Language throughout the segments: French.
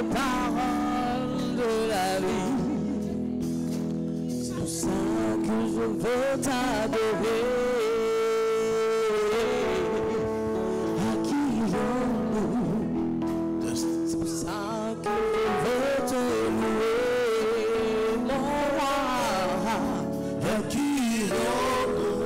les paroles de la vie. C'est pour ça que je veux t'adorer. À qui irons-nous? C'est pour ça que je veux te louer, mon roi. À qui irons-nous?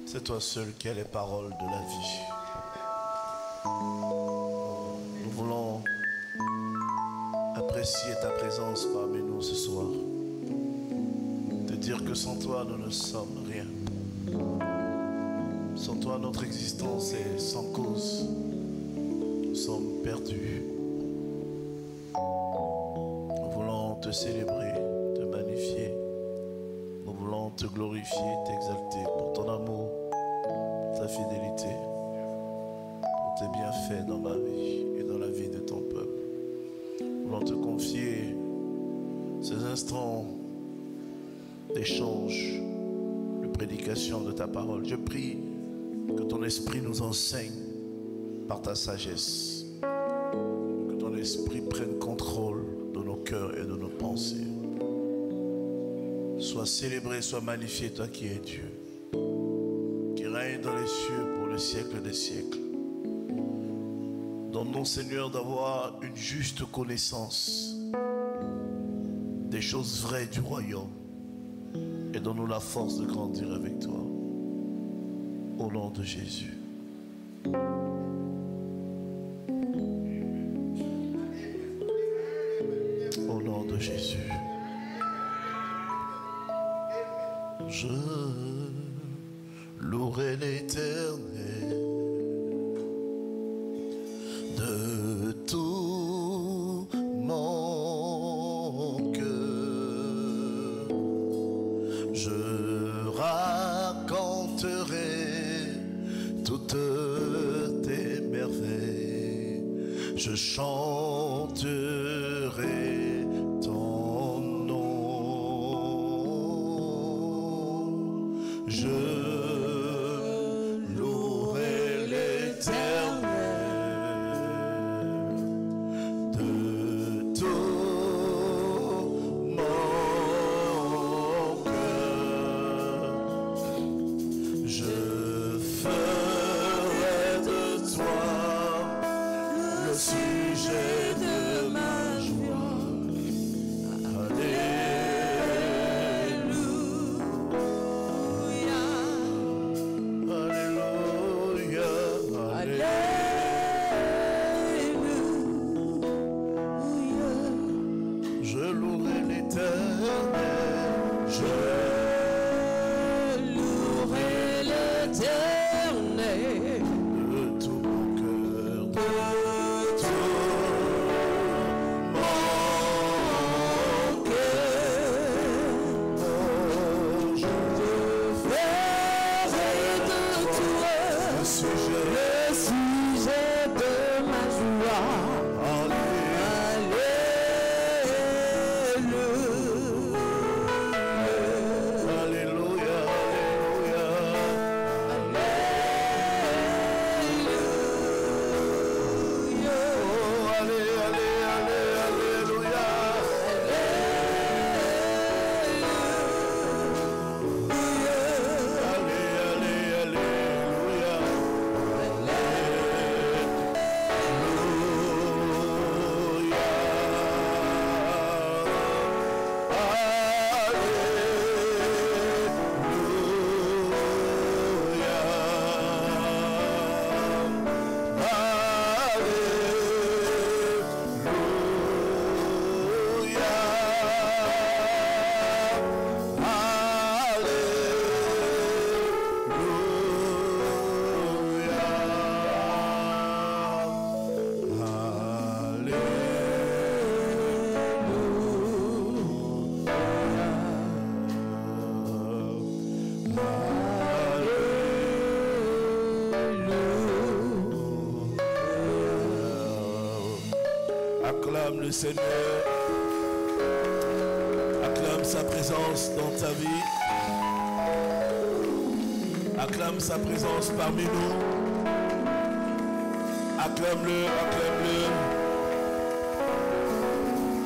C'est toi seul qui as les paroles de la vie. Nous voulons apprécier ta présence parmi nous ce soir. Te dire que sans toi, nous ne sommes rien. Sans toi, notre existence est sans cause. Nous sommes perdus. Nous voulons te célébrer, te magnifier. Nous voulons te glorifier, t'exalter pour ton amour, pour ta fidélité, pour tes bienfaits dans ma vie et dans la vie de ton peuple. Nous voulons te confier ces instants d'échange, de prédication de ta parole. Je prie que ton esprit nous enseigne par ta sagesse, que ton esprit prenne contrôle de nos cœurs et de nos pensées. Sois célébré, sois magnifié, toi qui es Dieu, qui règne dans les cieux pour le siècle des siècles. Donne-nous, Seigneur, d'avoir une juste connaissance des choses vraies du royaume et donne-nous la force de grandir avec toi. Au nom de Jésus. Je louerai l'Éternel de tout mon cœur. Je raconterai toutes tes merveilles. Je chanterai ton nom. Je louerai l'Éternel de tout mon cœur. Je ferai de toi le sujet de ma joie. Alléluia, Alléluia. Je louerai l'Éternel, je louerai l'Éternel de tout mon cœur, de tout mon cœur. Je ferai de toi le sujet de ma joie. Alléluia, Alléluia. Oh, allez, allez, allez, Alléluia. Allez, allez, Alléluia. Acclame le Seigneur, acclame sa présence dans ta vie, acclame sa présence parmi nous, acclame-le, acclame-le,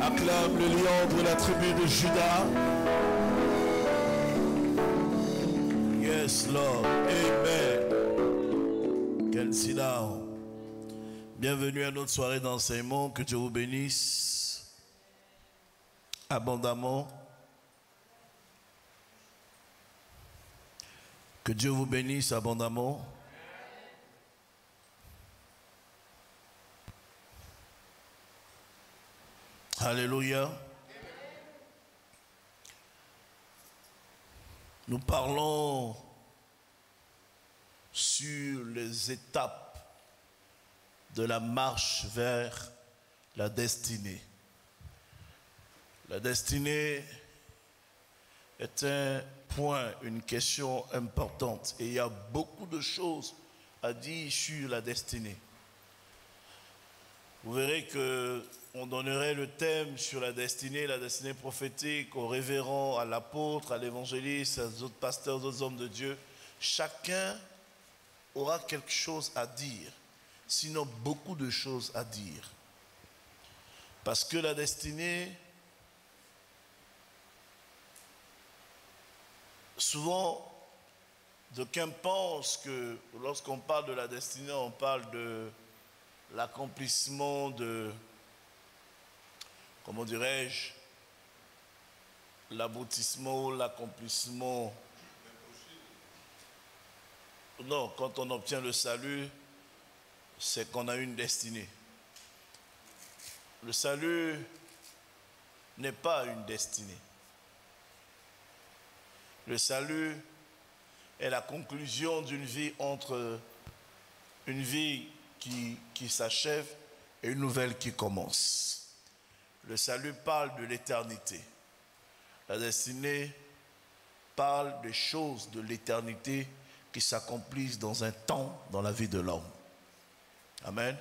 acclame le lion de la tribu de Juda. Yes, Lord, Amen. Quel silence. Bienvenue à notre soirée d'enseignement. Que Dieu vous bénisse abondamment. Que Dieu vous bénisse abondamment. Alléluia. Nous parlons sur les étapes de la marche vers la destinée. La destinée est un point, une question importante. Et il y a beaucoup de choses à dire sur la destinée. Vous verrez qu'on donnerait le thème sur la destinée prophétique au révérend, à l'apôtre, à l'évangéliste, aux autres pasteurs, aux autres hommes de Dieu. Chacun aura quelque chose à dire. Sinon beaucoup de choses à dire. Parce que la destinée, souvent, d'aucuns pensent que lorsqu'on parle de la destinée, on parle de l'accomplissement de, comment dirais-je, l'aboutissement, l'accomplissement. Non, quand on obtient le salut, c'est qu'on a une destinée. Le salut n'est pas une destinée. Le salut est la conclusion d'une vie entre une vie qui s'achève et une nouvelle qui commence. Le salut parle de l'éternité. La destinée parle des choses de l'éternité qui s'accomplissent dans un temps dans la vie de l'homme. Amen.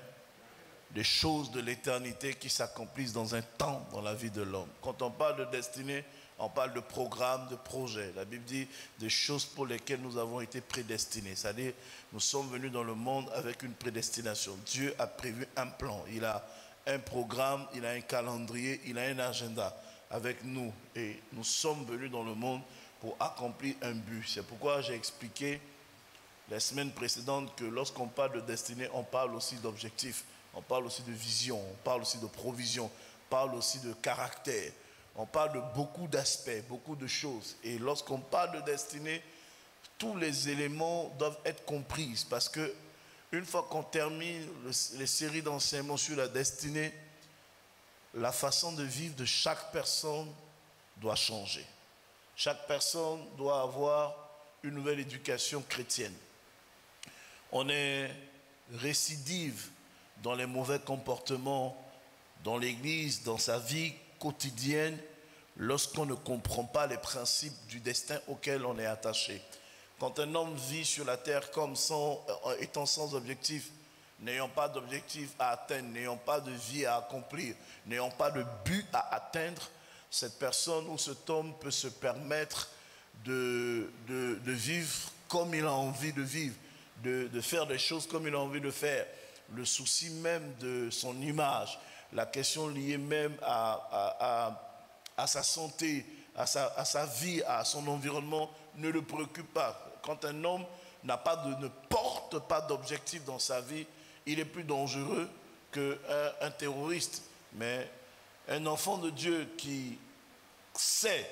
Des choses de l'éternité qui s'accomplissent dans un temps dans la vie de l'homme. Quand on parle de destinée, on parle de programme, de projet. La Bible dit des choses pour lesquelles nous avons été prédestinés. C'est-à-dire, nous sommes venus dans le monde avec une prédestination. Dieu a prévu un plan. Il a un programme, il a un calendrier, il a un agenda avec nous. Et nous sommes venus dans le monde pour accomplir un but. C'est pourquoi j'ai expliqué la semaine précédente que lorsqu'on parle de destinée, on parle aussi d'objectifs. On parle aussi de vision, on parle aussi de provision, on parle aussi de caractère. On parle de beaucoup d'aspects, beaucoup de choses. Et lorsqu'on parle de destinée, tous les éléments doivent être compris. Parce que une fois qu'on termine les séries d'enseignements sur la destinée, la façon de vivre de chaque personne doit changer. Chaque personne doit avoir une nouvelle éducation chrétienne. On est récidive dans les mauvais comportements, dans l'église, dans sa vie quotidienne, lorsqu'on ne comprend pas les principes du destin auquel on est attaché. Quand un homme vit sur la terre comme étant sans objectif, n'ayant pas d'objectif à atteindre, n'ayant pas de vie à accomplir, n'ayant pas de but à atteindre, cette personne ou cet homme peut se permettre de vivre comme il a envie de vivre, de faire des choses comme il a envie de faire. Le souci même de son image, la question liée même à sa santé, à sa vie, à son environnement, ne le préoccupe pas. Quand un homme ne porte pas d'objectif dans sa vie, il est plus dangereux qu'un terroriste. Mais un enfant de Dieu qui sait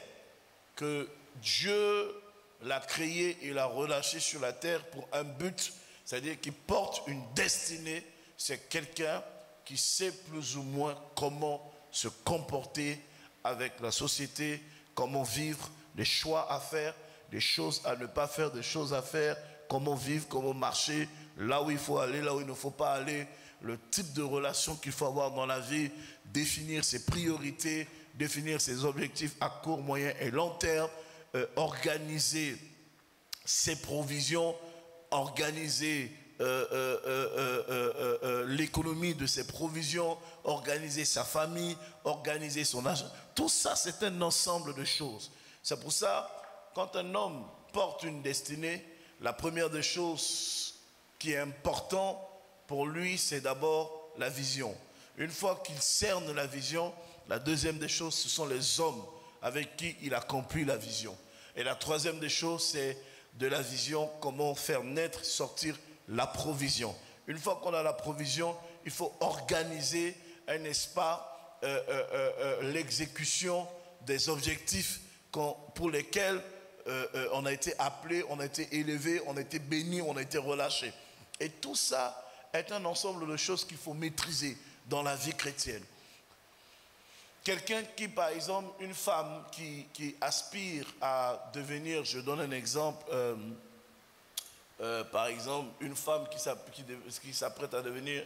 que Dieu l'a créé et l'a relâché sur la terre pour un but, c'est-à-dire qu'il porte une destinée, c'est quelqu'un qui sait plus ou moins comment se comporter avec la société, comment vivre, des choix à faire, des choses à ne pas faire, des choses à faire, comment vivre, comment marcher, là où il faut aller, là où il ne faut pas aller, le type de relation qu'il faut avoir dans la vie, définir ses priorités, définir ses objectifs à court, moyen et long terme, organiser ses provisions, organiser l'économie de ses provisions, organiser sa famille, organiser son argent. Tout ça, c'est un ensemble de choses. C'est pour ça, quand un homme porte une destinée, la première des choses qui est importante pour lui, c'est d'abord la vision. Une fois qu'il cerne la vision, la deuxième des choses, ce sont les hommes avec qui il accomplit la vision. Et la troisième des choses, c'est de la vision, comment faire naître, sortir la provision. Une fois qu'on a la provision, il faut organiser, n'est-ce pas, l'exécution des objectifs pour lesquels on a été appelé, on a été élevé, on a été béni, on a été relâché. Et tout ça est un ensemble de choses qu'il faut maîtriser dans la vie chrétienne. Quelqu'un qui, par exemple, une femme qui aspire à devenir, je donne un exemple, par exemple, une femme qui s'apprête à devenir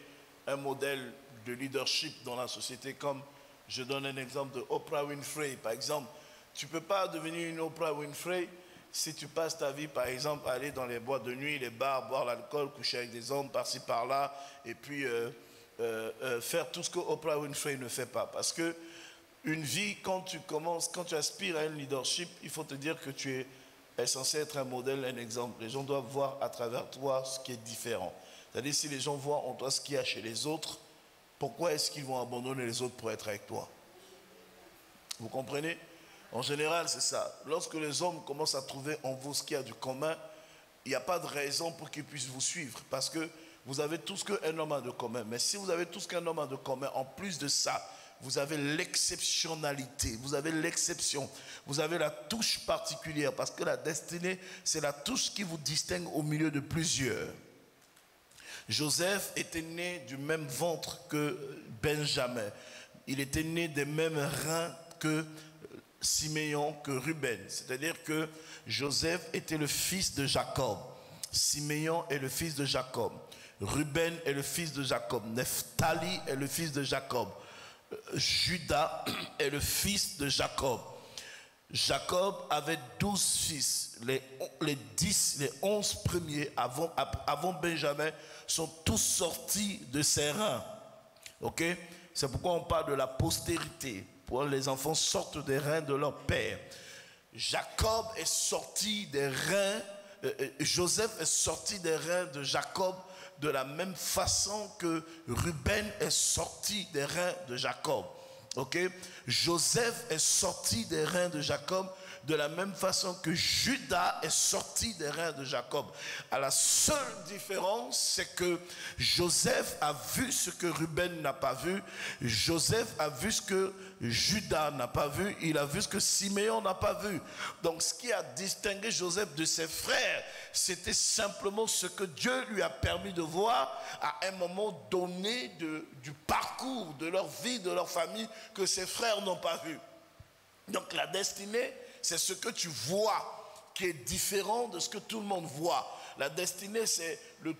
un modèle de leadership dans la société, comme je donne un exemple de Oprah Winfrey, par exemple. Tu ne peux pas devenir une Oprah Winfrey si tu passes ta vie, par exemple, à aller dans les boîtes de nuit, les bars, boire l'alcool, coucher avec des hommes par-ci, par-là, et puis faire tout ce que Oprah Winfrey ne fait pas. Parce que une vie, quand tu aspires à un leadership, il faut te dire que tu es censé être un modèle, un exemple. Les gens doivent voir à travers toi ce qui est différent. C'est-à-dire, si les gens voient en toi ce qu'il y a chez les autres, pourquoi est-ce qu'ils vont abandonner les autres pour être avec toi? Vous comprenez? En général, c'est ça. Lorsque les hommes commencent à trouver en vous ce qu'il y a du commun, il n'y a pas de raison pour qu'ils puissent vous suivre. Parce que vous avez tout ce qu'un homme a de commun. Mais si vous avez tout ce qu'un homme a de commun, en plus de ça, vous avez l'exceptionnalité, vous avez l'exception, vous avez la touche particulière. Parce que la destinée, c'est la touche qui vous distingue au milieu de plusieurs. Joseph était né du même ventre que Benjamin. Il était né des mêmes reins que Siméon que Ruben. C'est-à-dire que Joseph était le fils de Jacob. Siméon est le fils de Jacob. Ruben est le fils de Jacob. Nephtali est le fils de Jacob. Judas est le fils de Jacob. Jacob avait 12 fils. Les 11 premiers avant Benjamin sont tous sortis de ses reins. Ok? C'est pourquoi on parle de la postérité. Pour les enfants sortent des reins de leur père. Jacob est sorti des reins. Joseph est sorti des reins de Jacob de la même façon que Ruben est sorti des reins de Jacob. Ok? Joseph est sorti des reins de Jacob de la même façon que Judas est sorti des reins de Jacob. À la seule différence, c'est que Joseph a vu ce que Ruben n'a pas vu. Joseph a vu ce que Judas n'a pas vu. Il a vu ce que Siméon n'a pas vu. Donc ce qui a distingué Joseph de ses frères, c'était simplement ce que Dieu lui a permis de voir à un moment donné du parcours de leur vie, de leur famille, que ses frères n'ont pas vu. Donc la destinée, c'est ce que tu vois qui est différent de ce que tout le monde voit. La destinée, c'est le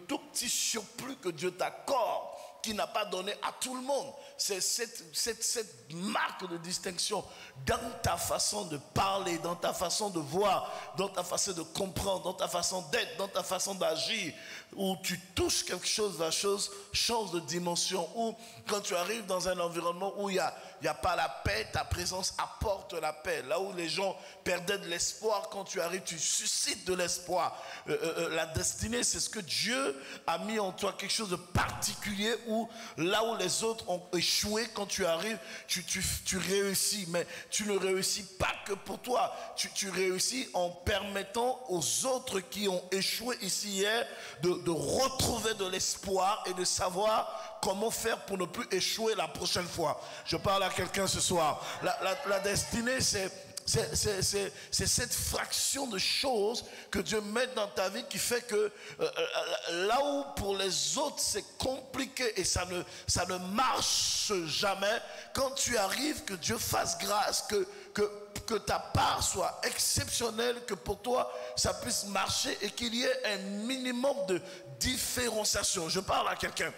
tout petit surplus que Dieu t'accorde, qui n'a pas donné à tout le monde. C'est cette marque de distinction dans ta façon de parler, dans ta façon de voir, dans ta façon de comprendre, dans ta façon d'être, dans ta façon d'agir, où tu touches quelque chose, la chose change de dimension, où quand tu arrives dans un environnement où il n'y a pas la paix, ta présence apporte la paix. Là où les gens perdaient de l'espoir, quand tu arrives, tu suscites de l'espoir. La destinée, c'est ce que Dieu a mis en toi, quelque chose de particulier, où là où les autres ont échoué, quand tu arrives, tu réussis. Mais tu ne réussis pas que pour toi. Tu réussis en permettant aux autres qui ont échoué ici hier de retrouver de l'espoir et de savoir comment faire pour ne plus échouer la prochaine fois. Je parle à quelqu'un ce soir. La destinée, c'est cette fraction de choses que Dieu met dans ta vie qui fait que là où pour les autres c'est compliqué et ça ne marche jamais, quand tu arrives, que Dieu fasse grâce, que ta part soit exceptionnelle, que pour toi ça puisse marcher et qu'il y ait un minimum de différenciation. Je parle à quelqu'un.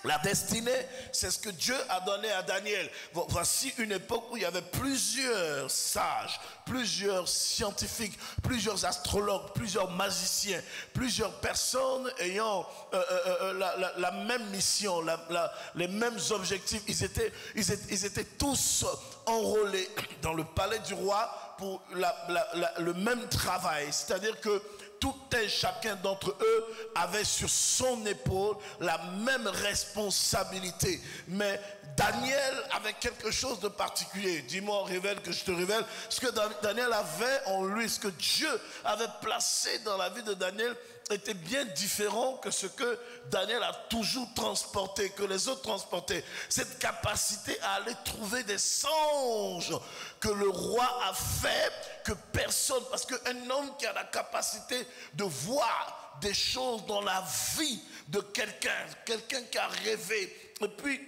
La destinée, c'est ce que Dieu a donné à Daniel. Voici une époque où il y avait plusieurs sages, plusieurs scientifiques, plusieurs astrologues, plusieurs magiciens, plusieurs personnes ayant la même mission, les mêmes objectifs. Ils étaient tous enrôlés dans le palais du roi pour le même travail. C'est-à-dire que tout un chacun d'entre eux avait sur son épaule la même responsabilité. Mais Daniel avait quelque chose de particulier. Dis-moi, révèle que je te révèle. Ce que Daniel avait en lui, ce que Dieu avait placé dans la vie de Daniel était bien différent que ce que Daniel a toujours transporté, que les autres transportaient. Cette capacité à aller trouver des songes que le roi a fait, que personne, parce qu'un homme qui a la capacité de voir des choses dans la vie de quelqu'un qui a rêvé, et puis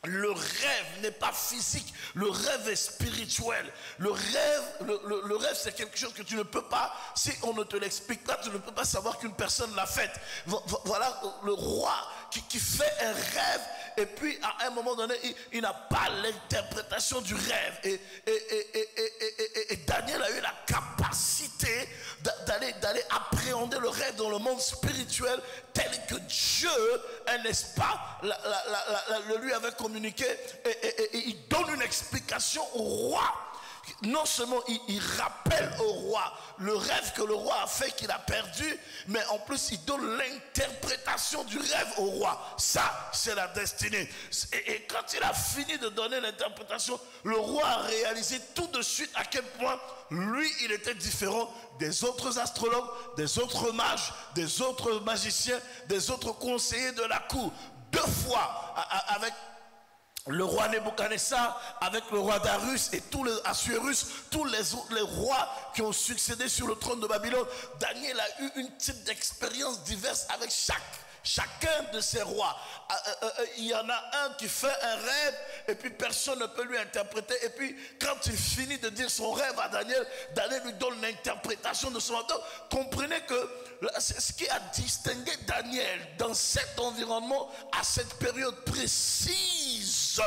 le rêve n'est pas physique, le rêve est spirituel. Le rêve c'est quelque chose que tu ne peux pas, si on ne te l'explique pas, tu ne peux pas savoir qu'une personne l'a fait. Voilà le roi qui fait un rêve et puis à un moment donné, il n'a pas l'interprétation du rêve. Et Daniel a eu la capacité d'aller appréhender le rêve dans le monde spirituel tel que Dieu, n'est-ce pas, le lui avait communiqué et il donne une explication au roi. Non seulement il rappelle au roi le rêve que le roi a fait qu'il a perdu, mais en plus il donne l'interprétation du rêve au roi. Ça, c'est la destinée. Et quand il a fini de donner l'interprétation, le roi a réalisé tout de suite à quel point lui, il était différent des autres astrologues, des autres mages, des autres magiciens, des autres conseillers de la cour. 2 fois avec le roi Nebuchadnezzar, avec le roi Darius et tous les Assuérus, tous les rois qui ont succédé sur le trône de Babylone. Daniel a eu une type d'expérience diverse avec Chacun de ces rois, il y en a un qui fait un rêve et puis personne ne peut lui interpréter. Et puis quand il finit de dire son rêve à Daniel, Daniel lui donne l'interprétation de son rêve. Donc, comprenez que ce qui a distingué Daniel dans cet environnement à cette période précise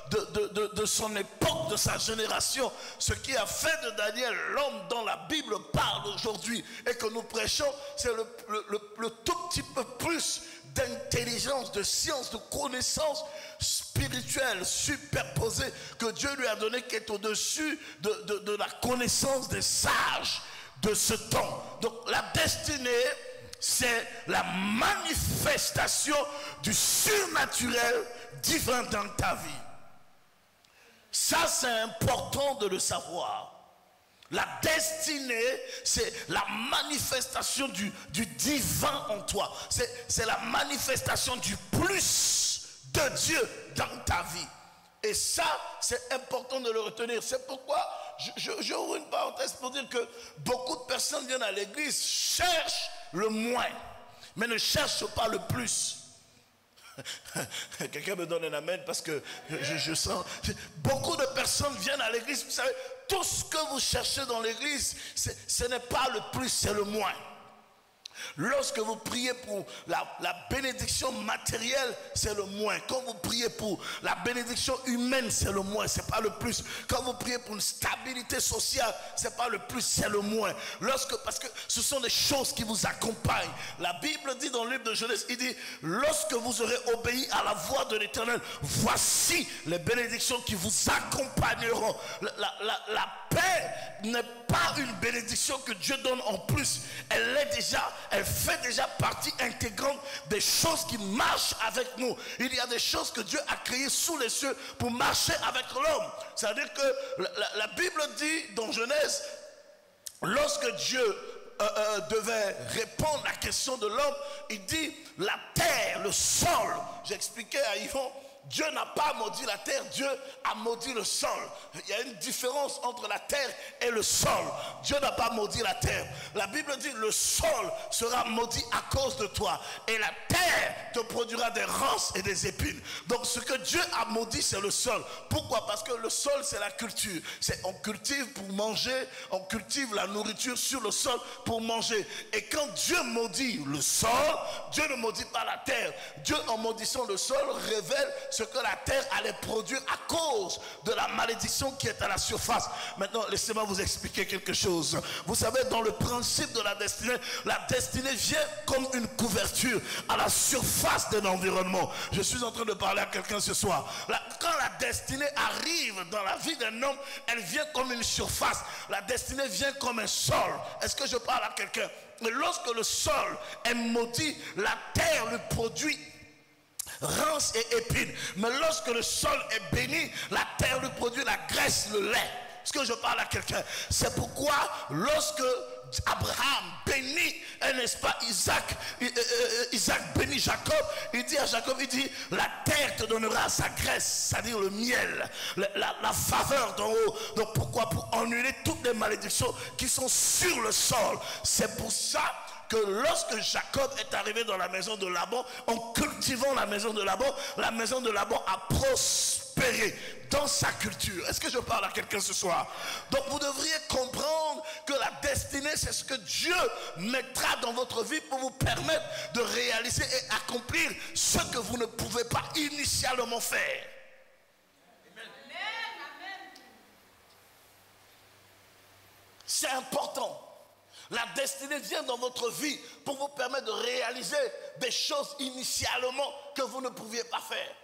de son époque, de sa génération, ce qui a fait de Daniel l'homme dont la Bible parle aujourd'hui et que nous prêchons, c'est le tout petit peu plus d'intelligence, de science, de connaissance spirituelle superposée que Dieu lui a donné, qui est au-dessus de la connaissance des sages de ce temps. Donc la destinée, c'est la manifestation du surnaturel divin dans ta vie. Ça, c'est important de le savoir. La destinée, c'est la manifestation du divin en toi. C'est la manifestation du plus de Dieu dans ta vie. Et ça, c'est important de le retenir. C'est pourquoi j'ouvre une parenthèse pour dire que beaucoup de personnes viennent à l'église, cherchent le moins, mais ne cherchent pas le plus. Quelqu'un me donne un amen parce que je sens. Beaucoup de personnes viennent à l'église. Vous savez, tout ce que vous cherchez dans l'église, ce n'est pas le plus, c'est le moins. Lorsque vous priez pour la bénédiction matérielle, c'est le moins. Quand vous priez pour la bénédiction humaine, c'est le moins, c'est pas le plus. Quand vous priez pour une stabilité sociale, c'est pas le plus, c'est le moins. Parce que ce sont des choses qui vous accompagnent. La Bible dit dans le livre de Genèse, il dit, lorsque vous aurez obéi à la voix de l'Éternel, voici les bénédictions qui vous accompagneront. La paix n'est pas une bénédiction que Dieu donne en plus. Elle fait déjà partie intégrante des choses qui marchent avec nous. Il y a des choses que Dieu a créées sous les cieux pour marcher avec l'homme. C'est-à-dire que la Bible dit dans Genèse, lorsque Dieu devait répondre à la question de l'homme, il dit la terre, le sol. J'expliquais à Yvon, Dieu n'a pas maudit la terre, Dieu a maudit le sol. Il y a une différence entre la terre et le sol. Dieu n'a pas maudit la terre. La Bible dit le sol sera maudit à cause de toi. Et la terre te produira des ronces et des épines. Donc ce que Dieu a maudit, c'est le sol. Pourquoi? Parce que le sol, c'est la culture. On cultive pour manger, on cultive la nourriture sur le sol pour manger. Et quand Dieu maudit le sol, Dieu ne maudit pas la terre. Dieu, en maudissant le sol, révèle ce que la terre allait produire à cause de la malédiction qui est à la surface. Maintenant, laissez-moi vous expliquer quelque chose. Vous savez, dans le principe de la destinée vient comme une couverture à la surface de l'environnement. Je suis en train de parler à quelqu'un ce soir. Quand la destinée arrive dans la vie d'un homme, elle vient comme une surface. La destinée vient comme un sol. Est-ce que je parle à quelqu'un? Mais lorsque le sol est maudit, la terre le produit rince et épines. Mais lorsque le sol est béni, la terre lui produit la graisse, le lait. Est-ce que je parle à quelqu'un? C'est pourquoi lorsque Abraham bénit, n'est-ce pas, Isaac bénit Jacob, il dit à Jacob, il dit, la terre te donnera sa graisse, c'est-à-dire le miel, la faveur d'en haut. Donc pourquoi? Pour annuler toutes les malédictions qui sont sur le sol. C'est pour ça que lorsque Jacob est arrivé dans la maison de Laban, en cultivant la maison de Laban a prospéré dans sa culture. Est-ce que je parle à quelqu'un ce soir? Donc vous devriez comprendre que la destinée, c'est ce que Dieu mettra dans votre vie pour vous permettre de réaliser et accomplir ce que vous ne pouvez pas initialement faire. Amen. C'est important. La destinée vient dans votre vie pour vous permettre de réaliser des choses initialement que vous ne pouviez pas faire.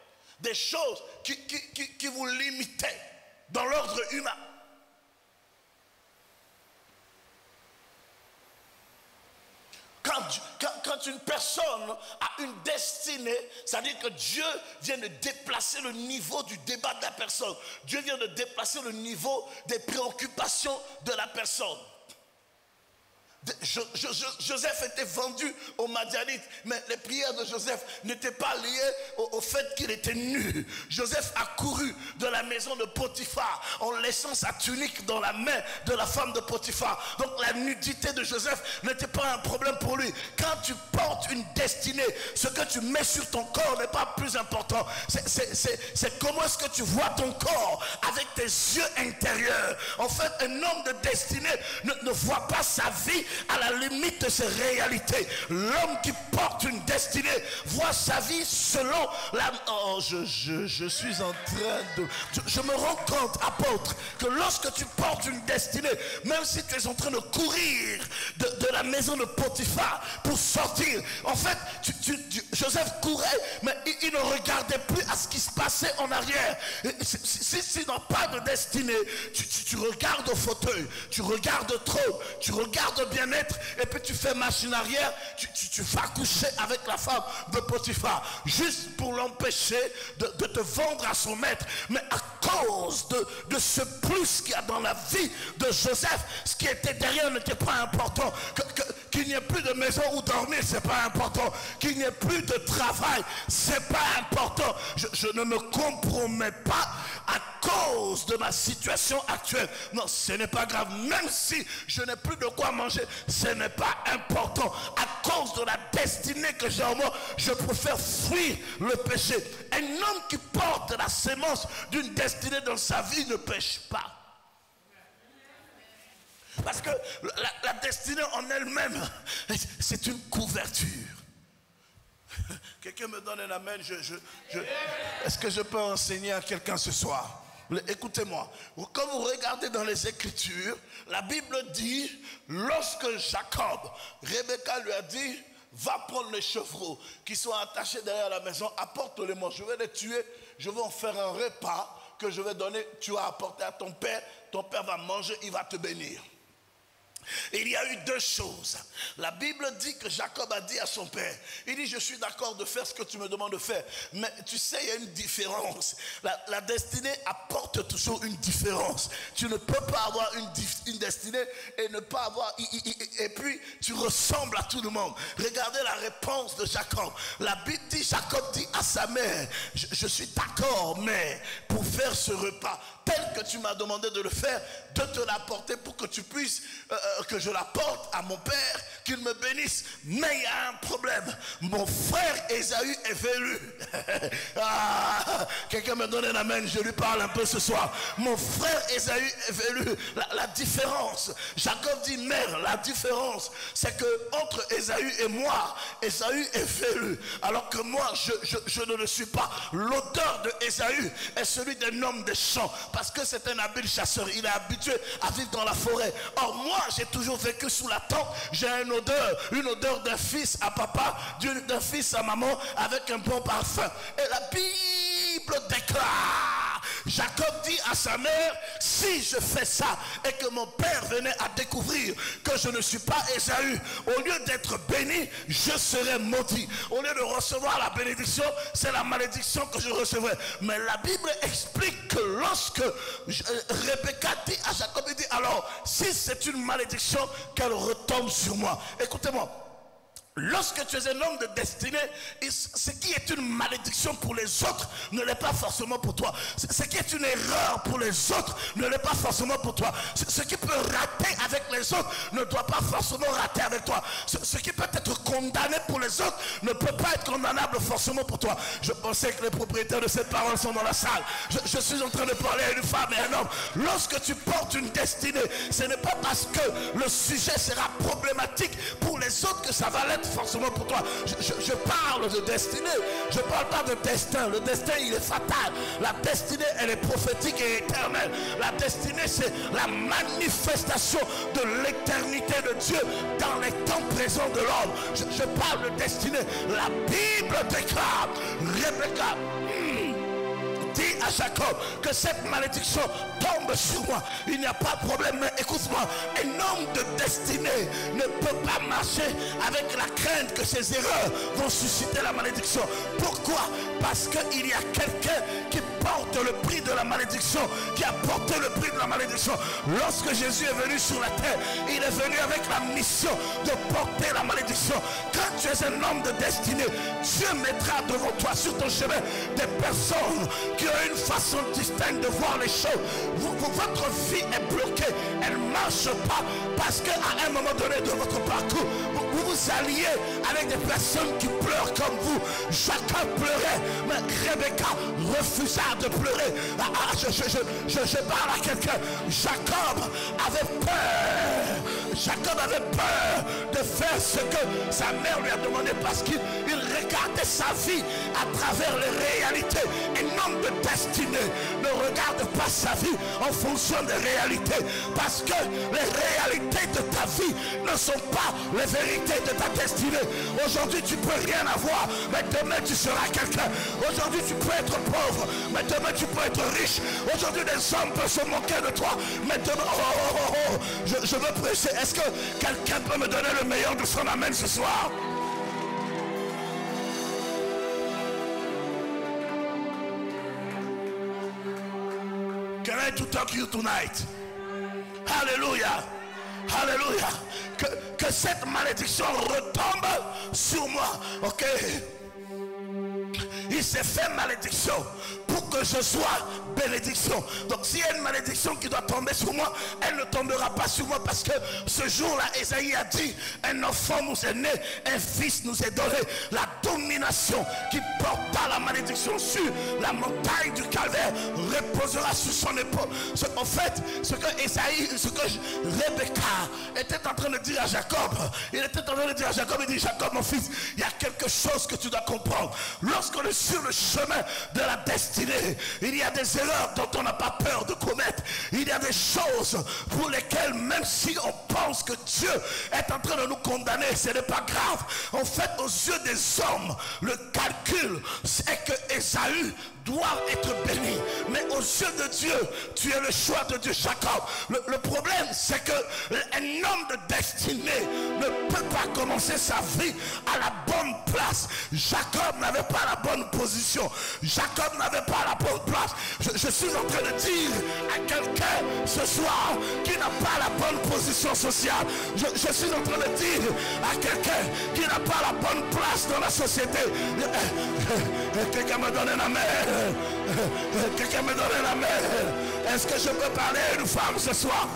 Des choses qui vous limitaient dans l'ordre humain. Quand une personne a une destinée, c'est-à-dire que Dieu vient de déplacer le niveau du débat de la personne. Dieu vient de déplacer le niveau des préoccupations de la personne. Joseph était vendu aux Madianites, mais les prières de Joseph n'étaient pas liées au fait qu'il était nu. Joseph a couru de la maison de Potiphar en laissant sa tunique dans la main de la femme de Potiphar. Donc la nudité de Joseph n'était pas un problème pour lui. Quand tu portes une destinée, ce que tu mets sur ton corps n'est pas plus important. C'est comment est-ce que tu vois ton corps avec tes yeux intérieurs. En fait, un homme de destinée ne voit pas sa vie à la limite de ses réalités. L'homme qui porte une destinée voit sa vie selon la... Oh, je suis en train de... Je me rends compte, apôtre, que lorsque tu portes une destinée, même si tu es en train de courir de la maison de Potiphar pour sortir, en fait, Joseph courait, mais il ne regardait plus à ce qui se passait en arrière. Si tu n'as pas de destinée, tu regardes au fauteuil, tu regardes trop, tu regardes bien être, et puis tu fais machine arrière, tu vas coucher avec la femme de Potiphar, juste pour l'empêcher de te vendre à son maître. Mais à cause de ce plus qu'il y a dans la vie de Joseph, ce qui était derrière n'était pas important. Qu'il n'y ait plus de maison où dormir, c'est pas important. Qu'il n'y ait plus de travail, c'est pas important. Je ne me compromets pas à cause de ma situation actuelle. Non, ce n'est pas grave. Même si je n'ai plus de quoi manger, ce n'est pas important. À cause de la destinée que j'ai en moi, je préfère fuir le péché. Un homme qui porte la sémence d'une destinée dans sa vie ne pêche pas. Parce que la destinée en elle-même, c'est une couverture. Quelqu'un me donne un amen. Est-ce que je peux enseigner à quelqu'un ce soir? Écoutez-moi. Quand vous regardez dans les Écritures, la Bible dit, lorsque Jacob, Rebecca lui a dit, va prendre les chevreaux qui sont attachés derrière la maison, apporte-les-moi, je vais les tuer, je vais en faire un repas que je vais donner, tu vas apporter à ton père va manger, il va te bénir. Et il y a eu deux choses. La Bible dit que Jacob a dit à son père, il dit, je suis d'accord de faire ce que tu me demandes de faire, mais tu sais, il y a une différence. La destinée apporte toujours une différence. Tu ne peux pas avoir une destinée et ne pas avoir, et puis tu ressembles à tout le monde. Regardez la réponse de Jacob. La Bible dit, Jacob dit à sa mère, je suis d'accord, mais pour faire ce repas tel que tu m'as demandé de le faire, de te l'apporter pour que tu puisses, que je l'apporte à mon père, qu'il me bénisse. Mais il y a un problème. Mon frère Ésaü est velu. Quelqu'un me donne un amen, je lui parle un peu ce soir. Mon frère Ésaü est velu. La différence, Jacob dit, mère, la différence, c'est que entre Ésaü et moi, Ésaü est velu, alors que moi, je ne le suis pas. L'odeur de Ésaü est celui d'un homme des champs, parce que c'est un habile chasseur. Il est habitué à vivre dans la forêt. Or moi, j'ai toujours vécu sous la tente. J'ai une odeur d'un fils à papa, d'un fils à maman, avec un bon parfum. Et la Bible déclare, Jacob dit à sa mère, si je fais ça et que mon père venait à découvrir que je ne suis pas Ésaü, au lieu d'être béni, je serai maudit. Au lieu de recevoir la bénédiction, c'est la malédiction que je recevrai. Mais la Bible explique que lorsque Rebecca dit à Jacob, il dit, alors si c'est une malédiction, qu'elle retombe sur moi. Écoutez-moi. Lorsque tu es un homme de destinée, ce qui est une malédiction pour les autres ne l'est pas forcément pour toi. Ce qui est une erreur pour les autres ne l'est pas forcément pour toi. Ce qui peut rater avec les autres ne doit pas forcément rater avec toi. Ce qui peut être condamné pour les autres ne peut pas être condamnable forcément pour toi. Je pensais que les propriétaires de cette parole sont dans la salle. Je suis en train de parler à une femme et à un homme. Lorsque tu portes une destinée, ce n'est pas parce que le sujet sera problématique pour les autres que ça va l'être forcément pour toi. Je parle de destinée, je ne parle pas de destin. Le destin, il est fatal. La destinée, elle est prophétique et éternelle. La destinée, c'est la manifestation de l'éternité de Dieu dans les temps présents de l'homme. Je parle de destinée. La Bible déclare, Rebecca dit à Jacob que cette malédiction tombe sur moi. Il n'y a pas de problème, mais écoute-moi, un homme de destinée ne peut pas marcher avec la crainte que ses erreurs vont susciter la malédiction. Pourquoi? Parce qu'il y a quelqu'un qui porte le prix de la malédiction, qui a porté le prix de la malédiction. Lorsque Jésus est venu sur la terre, il est venu avec la mission de porter la malédiction. Quand tu es un homme de destinée, Dieu mettra devant toi sur ton chemin des personnes qui ont une façon distincte de voir les choses. Votre vie est bloquée, elle ne marche pas parce qu'à un moment donné de votre parcours, vous vous alliez avec des personnes qui pleurent comme vous. Jacob pleurait, mais Rebecca refusa de pleurer. Je parle à quelqu'un. Jacob avait peur. Jacob avait peur de faire ce que sa mère lui a demandé parce qu'il regardait sa vie à travers les réalités. Un homme de destinée ne regarde pas sa vie en fonction des réalités, parce que les réalités de ta vie ne sont pas les vérités de ta destinée. Aujourd'hui tu peux rien avoir, mais demain tu seras quelqu'un. Aujourd'hui tu peux être pauvre, mais demain tu peux être riche. Aujourd'hui des hommes peuvent se moquer de toi, mais demain je veux prêcher. Est-ce que quelqu'un peut me donner le meilleur de son amen ce soir? Can I to talk to you tonight? Hallelujah. Hallelujah. Que cette malédiction retombe sur moi. Ok. Il s'est fait malédiction pour que je sois bénédiction. Donc s'il y a une malédiction qui doit tomber sur moi, elle ne tombera pas sur moi, parce que ce jour-là, Ésaïe a dit, un enfant nous est né, un fils nous est donné. La domination qui porta la malédiction sur la montagne du calvaire reposera sur son épaule. En fait, ce que Ésaïe, ce que Rebecca était en train de dire à Jacob, il était en train de dire à Jacob, il dit, Jacob mon fils, il y a quelque chose que tu dois comprendre. Lorsqu'on est sur le chemin de la destinée, il y a des erreurs dont on n'a pas peur de commettre. Il y a des choses pour lesquelles, même si on pense que Dieu est en train de nous condamner, ce n'est pas grave. En fait, aux yeux des hommes, le calcul c'est que Ésaü doit être béni, mais aux yeux de Dieu, tu es le choix de Dieu. Jacob, le problème c'est que un homme de destinée ne peut pas commencer sa vie à la bonne place. Jacob n'avait pas la bonne position, Jacob n'avait pas la bonne place. Je suis en train de dire à quelqu'un ce soir qui n'a pas la bonne position sociale, je suis en train de dire à quelqu'un qui n'a pas la bonne place dans la société. Quelqu'un me donne la main. Quelqu'un me donne la main. Est-ce que je peux parler à une femme ce soir?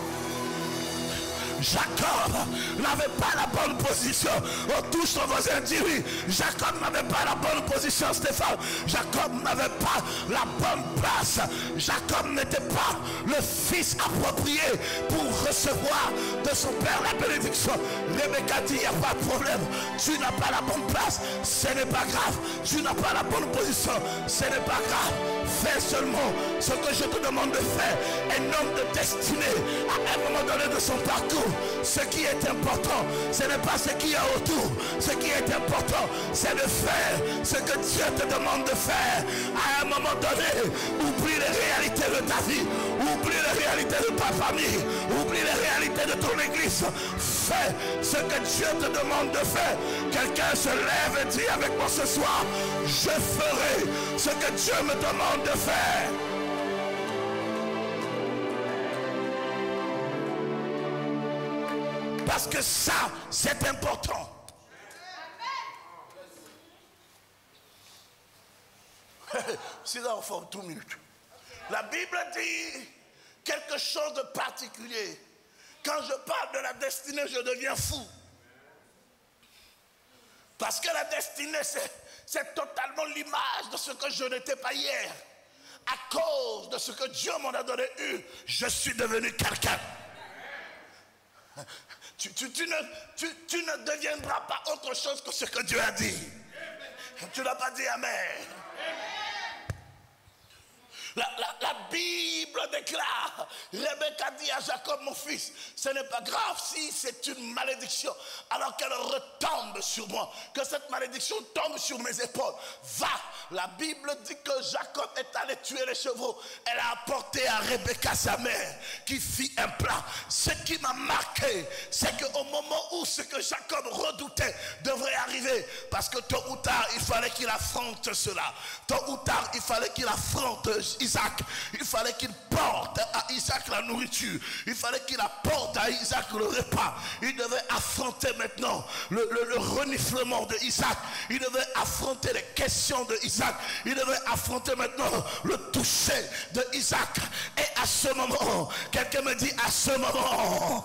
Jacob n'avait pas la bonne position. On touche ton voisin, dis oui. Jacob n'avait pas la bonne position, Stéphane. Jacob n'avait pas la bonne place. Jacob n'était pas le fils approprié pour recevoir de son père la bénédiction. Rebecca dit, il n'y a pas de problème. Tu n'as pas la bonne place, ce n'est pas grave. Tu n'as pas la bonne position, ce n'est pas grave. Fais seulement ce que je te demande de faire. Un homme de destinée, à un moment donné de son parcours, ce qui est important, ce n'est pas ce qu'il y a autour. Ce qui est important, c'est de faire ce que Dieu te demande de faire. À un moment donné, oublie les réalités de ta vie, oublie les réalités de ta famille, oublie les réalités de ton église. Fais ce que Dieu te demande de faire. Quelqu'un se lève et dit avec moi ce soir, je ferai ce que Dieu me demande de faire. Parce que ça, c'est important. C'est là, for 2 minutes. La Bible dit quelque chose de particulier. Quand je parle de la destinée, je deviens fou. Parce que la destinée, c'est totalement l'image de ce que je n'étais pas hier. À cause de ce que Dieu m'en a donné je suis devenu quelqu'un. Tu ne deviendras pas autre chose que ce que Dieu a dit. Tu n'as pas dit amen. La Bible déclare, Rebecca dit à Jacob, mon fils, ce n'est pas grave si c'est une malédiction, alors qu'elle retombe sur moi, que cette malédiction tombe sur mes épaules. Va, la Bible dit que Jacob est allé tuer les chevaux. Elle a apporté à Rebecca sa mère, qui fit un plat. Ce qui m'a marqué, c'est qu'au moment où ce que Jacob redoutait devrait arriver, parce que tôt ou tard, il fallait qu'il affronte cela. Tôt ou tard, il fallait qu'il affronte Isaac. Il fallait qu'il porte à Isaac la nourriture. Il fallait qu'il apporte à Isaac le repas. Il devait affronter maintenant le reniflement de Isaac. Il devait affronter les questions de Isaac. Il devait affronter maintenant le toucher de Isaac. Et à ce moment, quelqu'un me dit, à ce moment,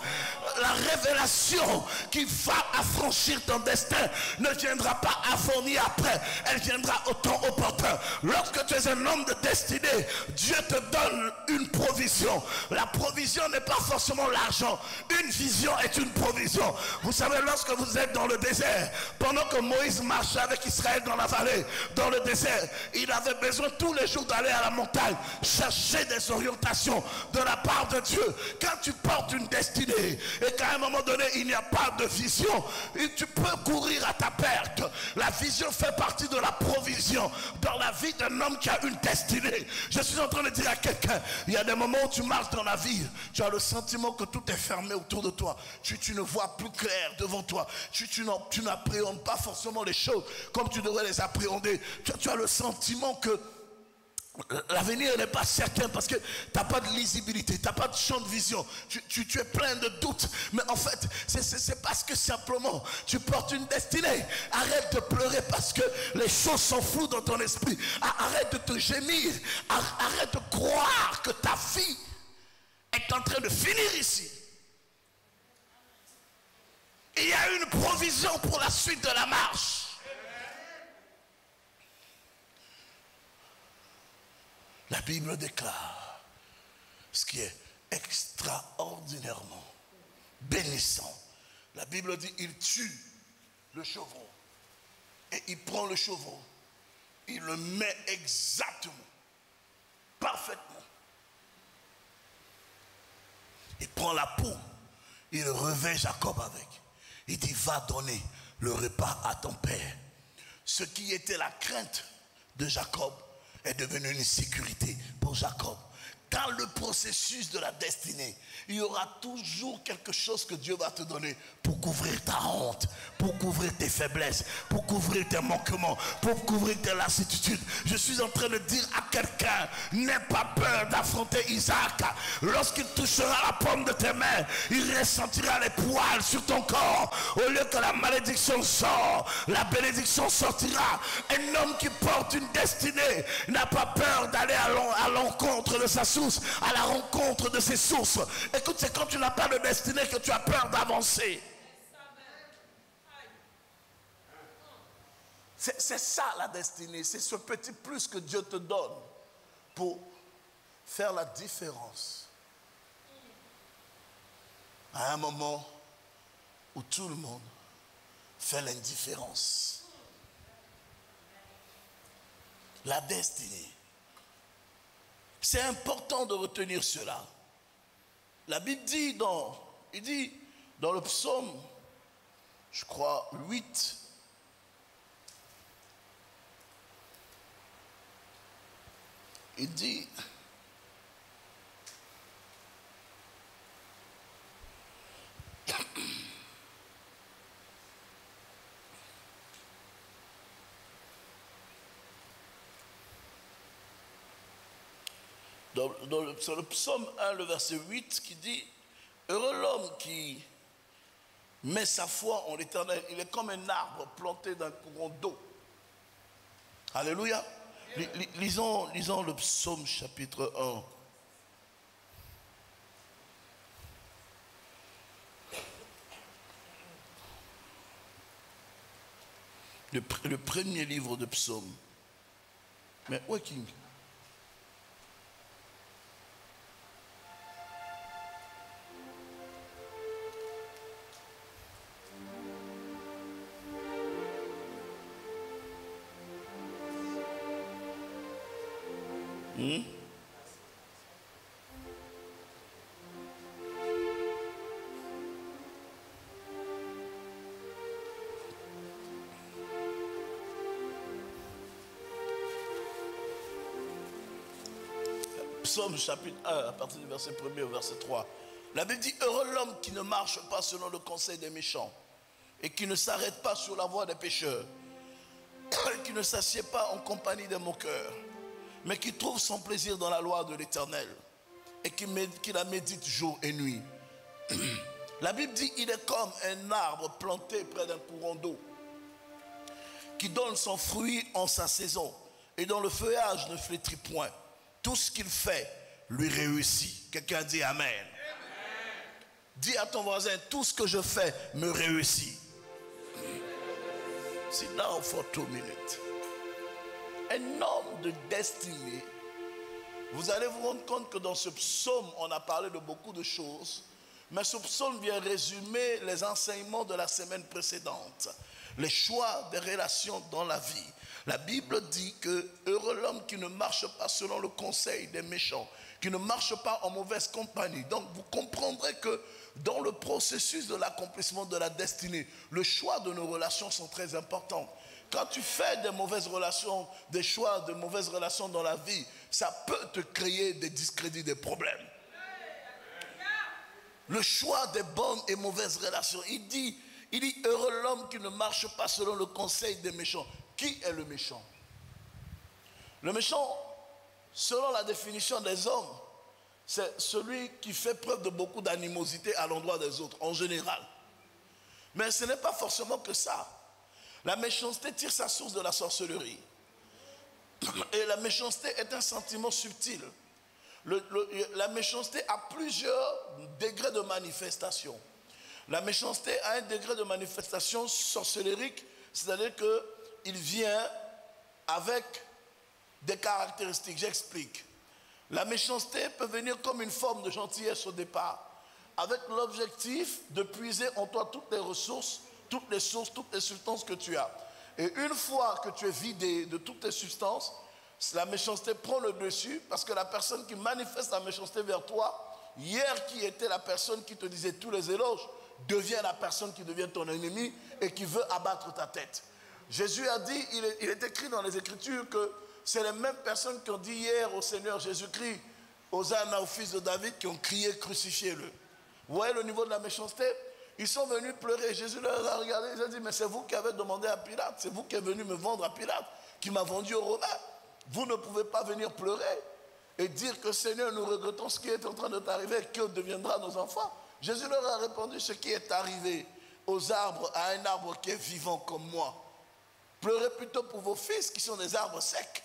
la révélation qui va affranchir ton destin ne viendra pas avant ni après. Elle viendra au temps opportun. Lorsque tu es un homme de destinée, Dieu te donne une provision. La provision n'est pas forcément l'argent. Une vision est une provision. Vous savez, lorsque vous êtes dans le désert, pendant que Moïse marchait avec Israël dans la vallée, dans le désert, il avait besoin tous les jours d'aller à la montagne, chercher des orientations de la part de Dieu. Quand tu portes une destinée et qu'à un moment donné, il n'y a pas de vision, tu peux courir à ta perte. La vision fait partie de la provision dans la vie d'un homme qui a une destinée. Je suis en train de dire à quelqu'un, il y a des moments où tu marches dans la vie, tu as le sentiment que tout est fermé autour de toi. Tu ne vois plus clair devant toi. Tu n'appréhendes pas forcément les choses comme tu devrais les appréhender. Tu as le sentiment que l'avenir n'est pas certain parce que tu n'as pas de lisibilité, tu n'as pas de champ de vision, tu es plein de doutes. Mais en fait, c'est parce que simplement tu portes une destinée. Arrête de pleurer parce que les choses sont floues dans ton esprit. Arrête de te gémir. Arrête de croire que ta vie est en train de finir ici. Il y a une provision pour la suite de la marche. La Bible déclare ce qui est extraordinairement bénissant. La Bible dit, il tue le chevreau et il prend le chevreau, il le met exactement, parfaitement. Il prend la peau, il revêt Jacob avec. Il dit, va donner le repas à ton père. Ce qui était la crainte de Jacob est devenu une sécurité pour Jacob. Dans le processus de la destinée, il y aura toujours quelque chose que Dieu va te donner pour couvrir ta honte, pour couvrir tes faiblesses, pour couvrir tes manquements, pour couvrir tes lassitudes. Je suis en train de dire à quelqu'un, n'aie pas peur d'affronter Isaac. Lorsqu'il touchera la paume de tes mains, il ressentira les poils sur ton corps. Au lieu que la malédiction sort, la bénédiction sortira. Un homme qui porte une destinée n'a pas peur d'aller à l'encontre de sa source, à la rencontre de ses sources. Écoute, c'est quand tu n'as pas de destinée que tu as peur d'avancer. C'est ça la destinée, c'est ce petit plus que Dieu te donne pour faire la différence. À un moment où tout le monde fait l'indifférence. La destinée. C'est important de retenir cela. La Bible dit dans le psaume, je crois, 8, il dit, dans le psaume 1, le verset 8, qui dit, heureux l'homme qui met sa foi en l'Éternel, il est comme un arbre planté d'un courant d'eau. Alléluia. Lisons le psaume chapitre 1. Le premier livre de psaume. Mais où est King? Psaume chapitre 1, à partir du verset 1er au verset 3. La Bible dit, heureux l'homme qui ne marche pas selon le conseil des méchants et qui ne s'arrête pas sur la voie des pécheurs, qui ne s'assied pas en compagnie des moqueurs, mais qui trouve son plaisir dans la loi de l'Éternel et qui la médite jour et nuit. La Bible dit, il est comme un arbre planté près d'un courant d'eau qui donne son fruit en sa saison et dont le feuillage ne flétrit point. Tout ce qu'il fait lui réussit. Quelqu'un dit Amen. Amen. Dis à ton voisin, tout ce que je fais me réussit. Sit down for 2 minutes. Un homme de destinée. Vous allez vous rendre compte que dans ce psaume, on a parlé de beaucoup de choses. Mais ce psaume vient résumer les enseignements de la semaine précédente. Les choix des relations dans la vie. La Bible dit que heureux l'homme qui ne marche pas selon le conseil des méchants, qui ne marche pas en mauvaise compagnie. Donc vous comprendrez que dans le processus de l'accomplissement de la destinée, le choix de nos relations sont très importants. Quand tu fais des mauvaises relations, des choix de mauvaises relations dans la vie, ça peut te créer des discrédits, des problèmes. Le choix des bonnes et mauvaises relations. Il dit heureux l'homme qui ne marche pas selon le conseil des méchants. Qui est le méchant? Le méchant, selon la définition des hommes, c'est celui qui fait preuve de beaucoup d'animosité à l'endroit des autres, en général. Mais ce n'est pas forcément que ça. La méchanceté tire sa source de la sorcellerie. Et la méchanceté est un sentiment subtil. La méchanceté a plusieurs degrés de manifestation. La méchanceté a un degré de manifestation sorcellérique, c'est-à-dire qu'il vient avec des caractéristiques. J'explique. La méchanceté peut venir comme une forme de gentillesse au départ, avec l'objectif de puiser en toi toutes les ressources, toutes les sources, toutes les substances que tu as. Et une fois que tu es vidé de toutes tes substances, la méchanceté prend le dessus parce que la personne qui manifeste la méchanceté vers toi, hier qui était la personne qui te disait tous les éloges, devient la personne qui devient ton ennemi et qui veut abattre ta tête. Jésus a dit, il est écrit dans les Écritures que c'est les mêmes personnes qui ont dit hier au Seigneur Jésus-Christ, Hosanna au fils de David, qui ont crié crucifiez-le. Vous voyez le niveau de la méchanceté? Ils sont venus pleurer. Jésus leur a regardé, il a dit, mais c'est vous qui avez demandé à Pilate, c'est vous qui êtes venu me vendre à Pilate, qui m'a vendu aux Romains. Vous ne pouvez pas venir pleurer et dire que Seigneur, nous regrettons ce qui est en train de t'arriver, que deviendra nos enfants. Jésus leur a répondu, ce qui est arrivé aux arbres, à un arbre qui est vivant comme moi. Pleurez plutôt pour vos fils qui sont des arbres secs,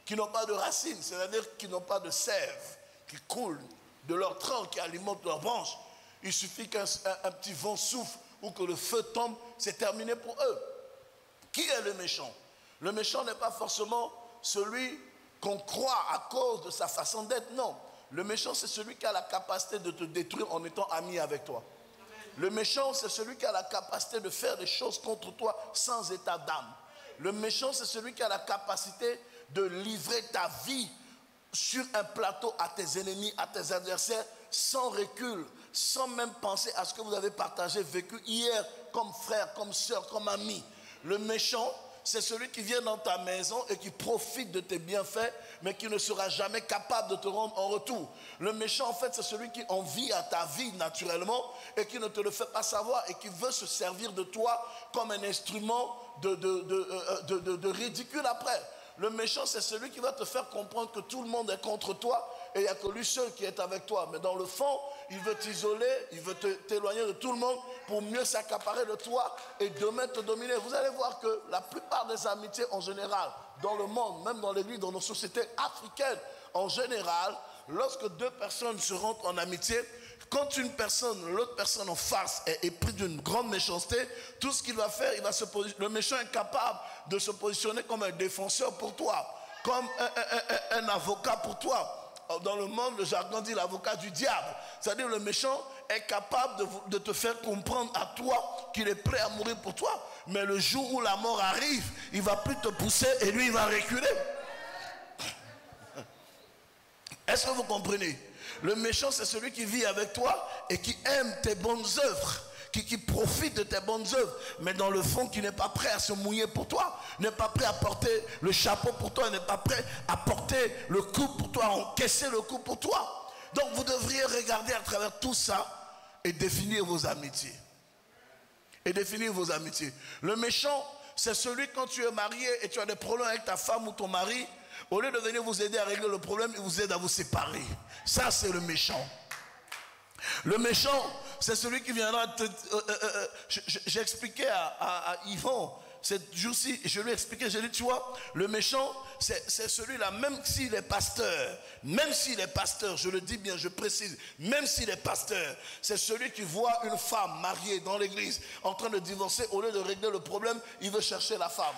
qui n'ont pas de racines, c'est-à-dire qui n'ont pas de sève, qui coulent de leur tronc, qui alimentent leurs branches. Il suffit qu'un petit vent souffle ou que le feu tombe, c'est terminé pour eux. Qui est le méchant? Le méchant n'est pas forcément celui qu'on croit à cause de sa façon d'être, non. Le méchant, c'est celui qui a la capacité de te détruire en étant ami avec toi. Le méchant, c'est celui qui a la capacité de faire des choses contre toi sans état d'âme. Le méchant, c'est celui qui a la capacité de livrer ta vie sur un plateau à tes ennemis, à tes adversaires, sans recul, sans même penser à ce que vous avez partagé, vécu hier, comme frère, comme soeur, comme ami. Le méchant, c'est celui qui vient dans ta maison et qui profite de tes bienfaits, mais qui ne sera jamais capable de te rendre en retour. Le méchant, en fait, c'est celui qui envie à ta vie naturellement et qui ne te le fait pas savoir et qui veut se servir de toi comme un instrument de ridicule après. Le méchant, c'est celui qui va te faire comprendre que tout le monde est contre toi et il n'y a que lui seul qui est avec toi. Mais dans le fond, il veut t'isoler, il veut t'éloigner de tout le monde pour mieux s'accaparer de toi et demain te dominer. Vous allez voir que la plupart des amitiés en général, dans le monde, même dans l'église, dans nos sociétés africaines, en général, lorsque deux personnes se rentrent en amitié, quand une personne, l'autre personne en face est épris d'une grande méchanceté, tout ce qu'il va faire, le méchant est capable de se positionner comme un défenseur pour toi, comme un avocat pour toi. Dans le monde, le jargon dit l'avocat du diable. C'est-à-dire le méchant est capable de te faire comprendre à toi qu'il est prêt à mourir pour toi. Mais le jour où la mort arrive, il ne va plus te pousser et lui, il va reculer. Est-ce que vous comprenez? Le méchant, c'est celui qui vit avec toi et qui aime tes bonnes œuvres, qui profite de tes bonnes œuvres, mais dans le fond, qui n'est pas prêt à se mouiller pour toi, n'est pas prêt à porter le chapeau pour toi, n'est pas prêt à porter le coup pour toi, à encaisser le coup pour toi. Donc vous devriez regarder à travers tout ça et définir vos amitiés. Et définir vos amitiés. Le méchant, c'est celui quand tu es marié et tu as des problèmes avec ta femme ou ton mari, au lieu de venir vous aider à régler le problème, il vous aide à vous séparer. Ça, c'est le méchant. Le méchant, c'est celui qui viendra te... J'ai expliqué à Yvon, cette jour-ci, je lui ai expliqué, j'ai dit, tu vois, le méchant, c'est celui-là, même s'il est pasteur, je le dis bien, je précise, même s'il est pasteur, c'est celui qui voit une femme mariée dans l'église en train de divorcer, au lieu de régler le problème, il veut chercher la femme.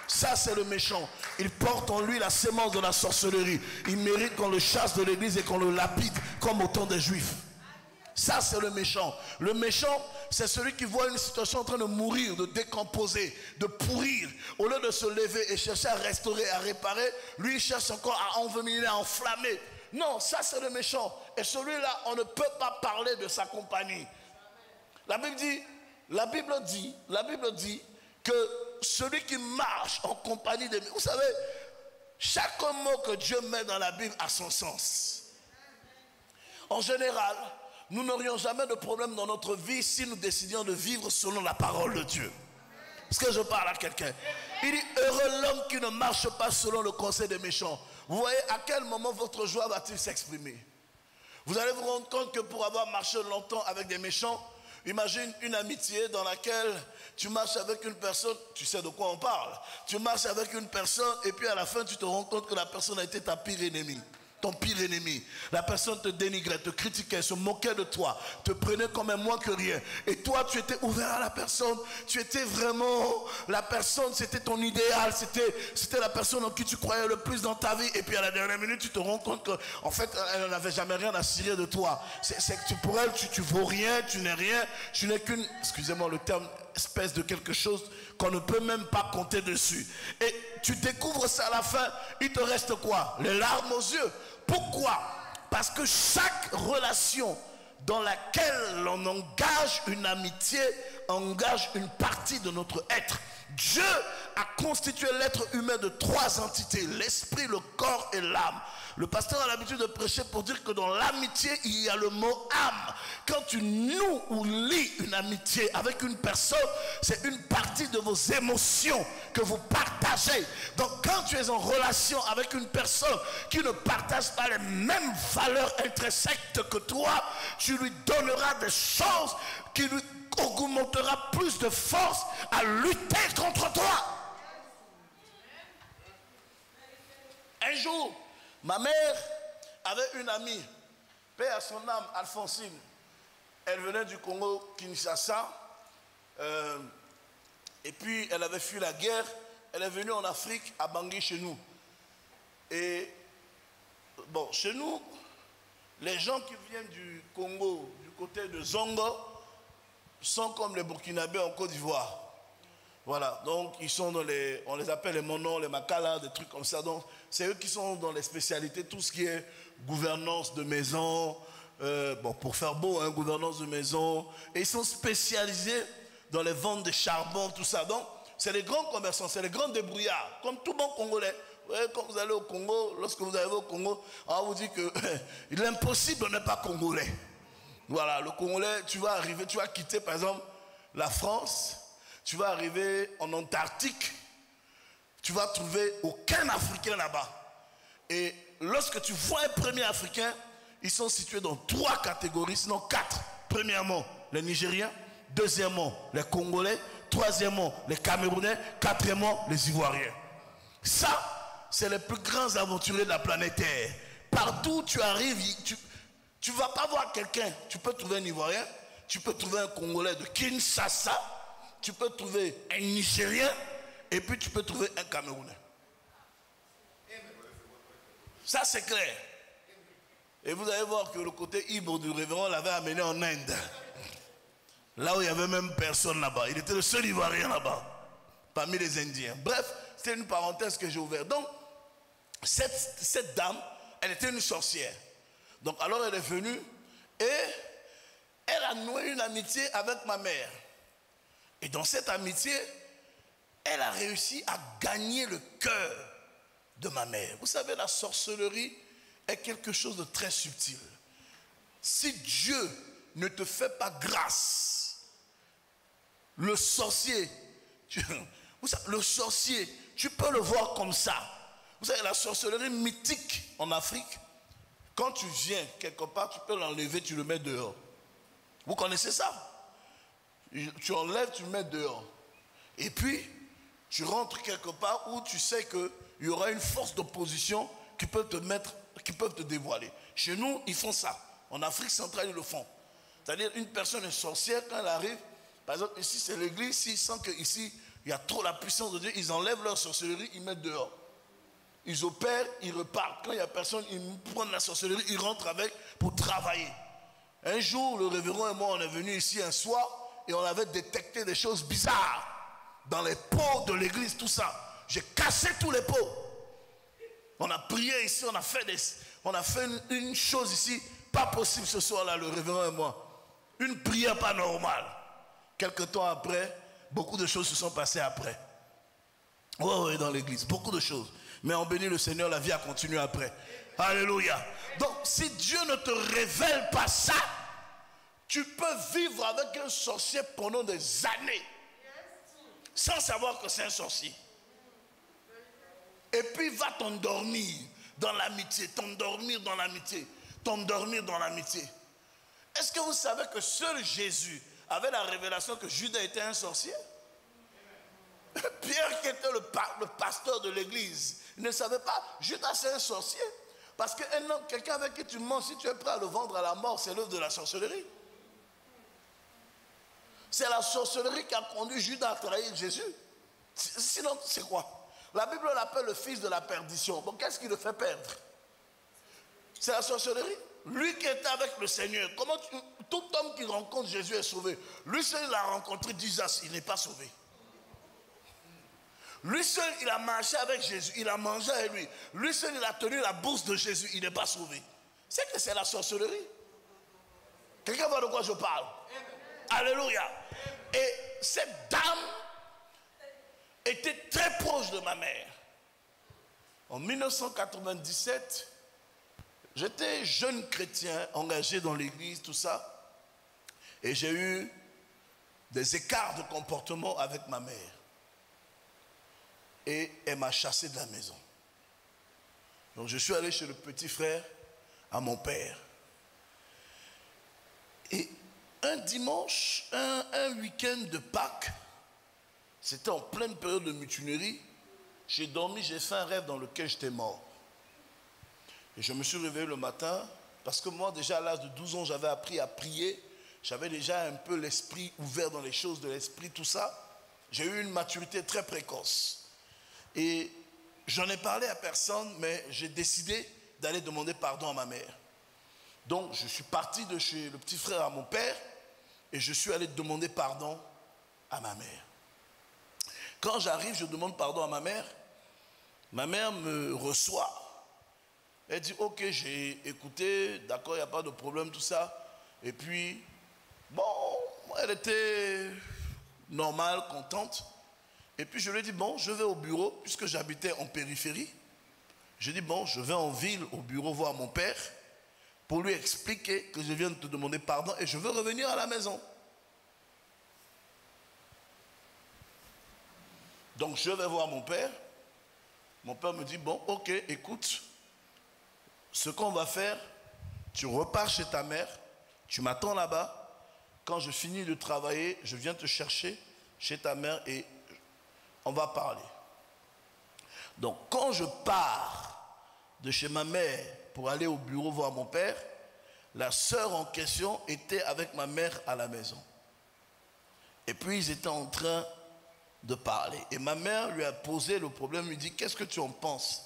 Ça, c'est le méchant. Il porte en lui la sémence de la sorcellerie. Il mérite qu'on le chasse de l'église et qu'on le lapide comme au temps des Juifs. Ça, c'est le méchant. Le méchant, c'est celui qui voit une situation en train de mourir, de décomposer, de pourrir. Au lieu de se lever et chercher à restaurer, à réparer, lui, il cherche encore à envenimer, à enflammer. Non, ça, c'est le méchant. Et celui-là, on ne peut pas parler de sa compagnie. La Bible dit que celui qui marche en compagnie de... Vous savez, chaque mot que Dieu met dans la Bible a son sens. En général, nous n'aurions jamais de problème dans notre vie si nous décidions de vivre selon la parole de Dieu. Est-ce que je parle à quelqu'un? Il dit, heureux l'homme qui ne marche pas selon le conseil des méchants. Vous voyez à quel moment votre joie va-t-il s'exprimer? Vous allez vous rendre compte que pour avoir marché longtemps avec des méchants, imagine une amitié dans laquelle tu marches avec une personne, tu sais de quoi on parle. Tu marches avec une personne et puis à la fin tu te rends compte que la personne a été ta pire ennemie. Ton pire ennemi. La personne te dénigrait, te critiquait, se moquait de toi, te prenait comme un moins que rien. Et toi, tu étais ouvert à la personne. Tu étais vraiment la personne, c'était ton idéal. C'était la personne en qui tu croyais le plus dans ta vie. Et puis à la dernière minute, tu te rends compte qu'en fait, elle n'avait jamais rien à cirer de toi. C'est que pour elle, tu vaux rien, tu n'es rien. Tu n'es qu'une, excusez-moi le terme, espèce de quelque chose qu'on ne peut même pas compter dessus. Et tu découvres ça à la fin, il te reste quoi? Les larmes aux yeux. Pourquoi? Parce que chaque relation dans laquelle l'on engage une amitié engage une partie de notre être. Dieu a constitué l'être humain de 3 entités, l'esprit, le corps et l'âme. Le pasteur a l'habitude de prêcher pour dire que dans l'amitié, il y a le mot âme. Quand tu noues ou lis une amitié avec une personne, c'est une partie de vos émotions que vous partagez. Donc quand tu es en relation avec une personne qui ne partage pas les mêmes valeurs intrinsèques que toi, tu lui donneras des choses qui lui augmentera plus de force à lutter contre toi. Un jour, ma mère avait une amie, paix à son âme, Alphonsine. Elle venait du Congo, Kinshasa, et puis elle avait fui la guerre. Elle est venue en Afrique, à Bangui, chez nous. Et bon, chez nous, les gens qui viennent du Congo, du côté de Zongo, sont comme les Burkinabés en Côte d'Ivoire. Voilà, donc ils sont dans les, on les appelle les monos, les makala, des trucs comme ça. Donc c'est eux qui sont dans les spécialités, tout ce qui est gouvernance de maison, bon pour faire beau, hein, gouvernance de maison. Et ils sont spécialisés dans les ventes de charbon, tout ça. Donc c'est les grands commerçants, c'est les grands débrouillards, comme tout bon Congolais. Ouais, quand vous allez au Congo, lorsque vous arrivez au Congo, on vous dit que l'impossible n'est pas congolais. Voilà, le Congolais, tu vas arriver, tu vas quitter par exemple la France. Tu vas arriver en Antarctique, tu vas trouver aucun Africain là-bas. Et lorsque tu vois un premier Africain, ils sont situés dans 3 catégories, sinon 4. Premièrement, les Nigériens. Deuxièmement, les Congolais. Troisièmement, les Camerounais. Quatrièmement, les Ivoiriens. Ça, c'est les plus grands aventuriers de la planète Terre. Partout où tu arrives, tu ne vas pas voir quelqu'un. Tu peux trouver un Ivoirien, tu peux trouver un Congolais de Kinshasa, tu peux trouver un Nigérien et puis tu peux trouver un Camerounais. Ça c'est clair. Et vous allez voir que le côté ibre du révérend l'avait amené en Inde. Là où il n'y avait même personne là-bas. Il était le seul Ivoirien là-bas, parmi les Indiens. Bref, c'est une parenthèse que j'ai ouverte. Donc, cette dame, elle était une sorcière. Donc alors elle est venue et elle a noué une amitié avec ma mère. Et dans cette amitié, elle a réussi à gagner le cœur de ma mère. Vous savez, la sorcellerie est quelque chose de très subtil. Si Dieu ne te fait pas grâce, le sorcier, le sorcier, tu peux le voir comme ça. Vous savez, la sorcellerie mythique en Afrique, quand tu viens quelque part, tu peux l'enlever, tu le mets dehors. Vous connaissez ça? Tu enlèves, tu le mets dehors. Et puis, tu rentres quelque part où tu sais qu'il y aura une force d'opposition qui peut te mettre, qui peuvent te dévoiler. Chez nous, ils font ça. En Afrique centrale, ils le font. C'est-à-dire, une personne est sorcière, quand elle arrive, par exemple, ici c'est l'église, s'ils sentent qu'ici, il y a trop la puissance de Dieu, ils enlèvent leur sorcellerie, ils mettent dehors. Ils opèrent, ils repartent. Quand il n'y a personne, ils prennent la sorcellerie, ils rentrent avec pour travailler. Un jour, le révérend et moi, on est venus ici un soir et on avait détecté des choses bizarres dans les pots de l'église, tout ça. J'ai cassé tous les pots. On a prié ici, on a fait une chose ici, pas possible ce soir-là, le révérend et moi. Une prière pas normale. Quelque temps après, beaucoup de choses se sont passées après. Oui, dans l'église, beaucoup de choses. Mais on bénit le Seigneur, la vie a continué après. Alléluia. Donc, si Dieu ne te révèle pas ça, tu peux vivre avec un sorcier pendant des années sans savoir que c'est un sorcier. Et puis, va t'endormir dans l'amitié, t'endormir dans l'amitié, t'endormir dans l'amitié. Est-ce que vous savez que seul Jésus avait la révélation que Judas était un sorcier? Pierre, qui était le pasteur de l'église, il ne savait pas. Judas, c'est un sorcier. Parce que quelqu'un avec qui tu mens, si tu es prêt à le vendre à la mort, c'est l'œuvre de la sorcellerie. C'est la sorcellerie qui a conduit Judas à trahir Jésus. Sinon, c'est quoi? La Bible l'appelle le fils de la perdition. Bon, qu'est-ce qui le fait perdre? C'est la sorcellerie. Lui qui était avec le Seigneur, tout homme qui rencontre Jésus est sauvé. Lui seul, il a rencontré Jesus, il n'est pas sauvé. Lui seul, il a marché avec Jésus, il a mangé avec lui. Lui seul, il a tenu la bourse de Jésus, il n'est pas sauvé. C'est que c'est la sorcellerie. Quelqu'un voit de quoi je parle? Alléluia. Et cette dame était très proche de ma mère. En 1997, j'étais jeune chrétien, engagé dans l'église, tout ça. Et j'ai eu des écarts de comportement avec ma mère. Et elle m'a chassé de la maison. Donc je suis allé chez le petit frère à mon père. Et un dimanche, un week-end de Pâques, c'était en pleine période de mutinerie, j'ai dormi, j'ai fait un rêve dans lequel j'étais mort. Et je me suis réveillé le matin, parce que moi déjà à l'âge de 12 ans, j'avais appris à prier, j'avais déjà un peu l'esprit ouvert dans les choses de l'esprit, tout ça. J'ai eu une maturité très précoce. Et j'en ai parlé à personne, mais j'ai décidé d'aller demander pardon à ma mère. Donc je suis parti de chez le petit frère à mon père et je suis allé demander pardon à ma mère. Quand j'arrive, je demande pardon à ma mère me reçoit. Elle dit, ok, j'ai écouté, d'accord, il n'y a pas de problème, tout ça. Et puis, bon, elle était normale, contente. Et puis je lui ai dit, bon, je vais au bureau, puisque j'habitais en périphérie. J'ai dit, bon, je vais en ville, au bureau, voir mon père, pour lui expliquer que je viens de te demander pardon et je veux revenir à la maison. Donc je vais voir mon père. Mon père me dit, bon, ok, écoute, ce qu'on va faire, tu repars chez ta mère, tu m'attends là-bas. Quand je finis de travailler, je viens te chercher chez ta mère et on va parler. Donc, quand je pars de chez ma mère pour aller au bureau voir mon père, la sœur en question était avec ma mère à la maison. Et puis, ils étaient en train de parler. Et ma mère lui a posé le problème, lui dit, qu'est-ce que tu en penses?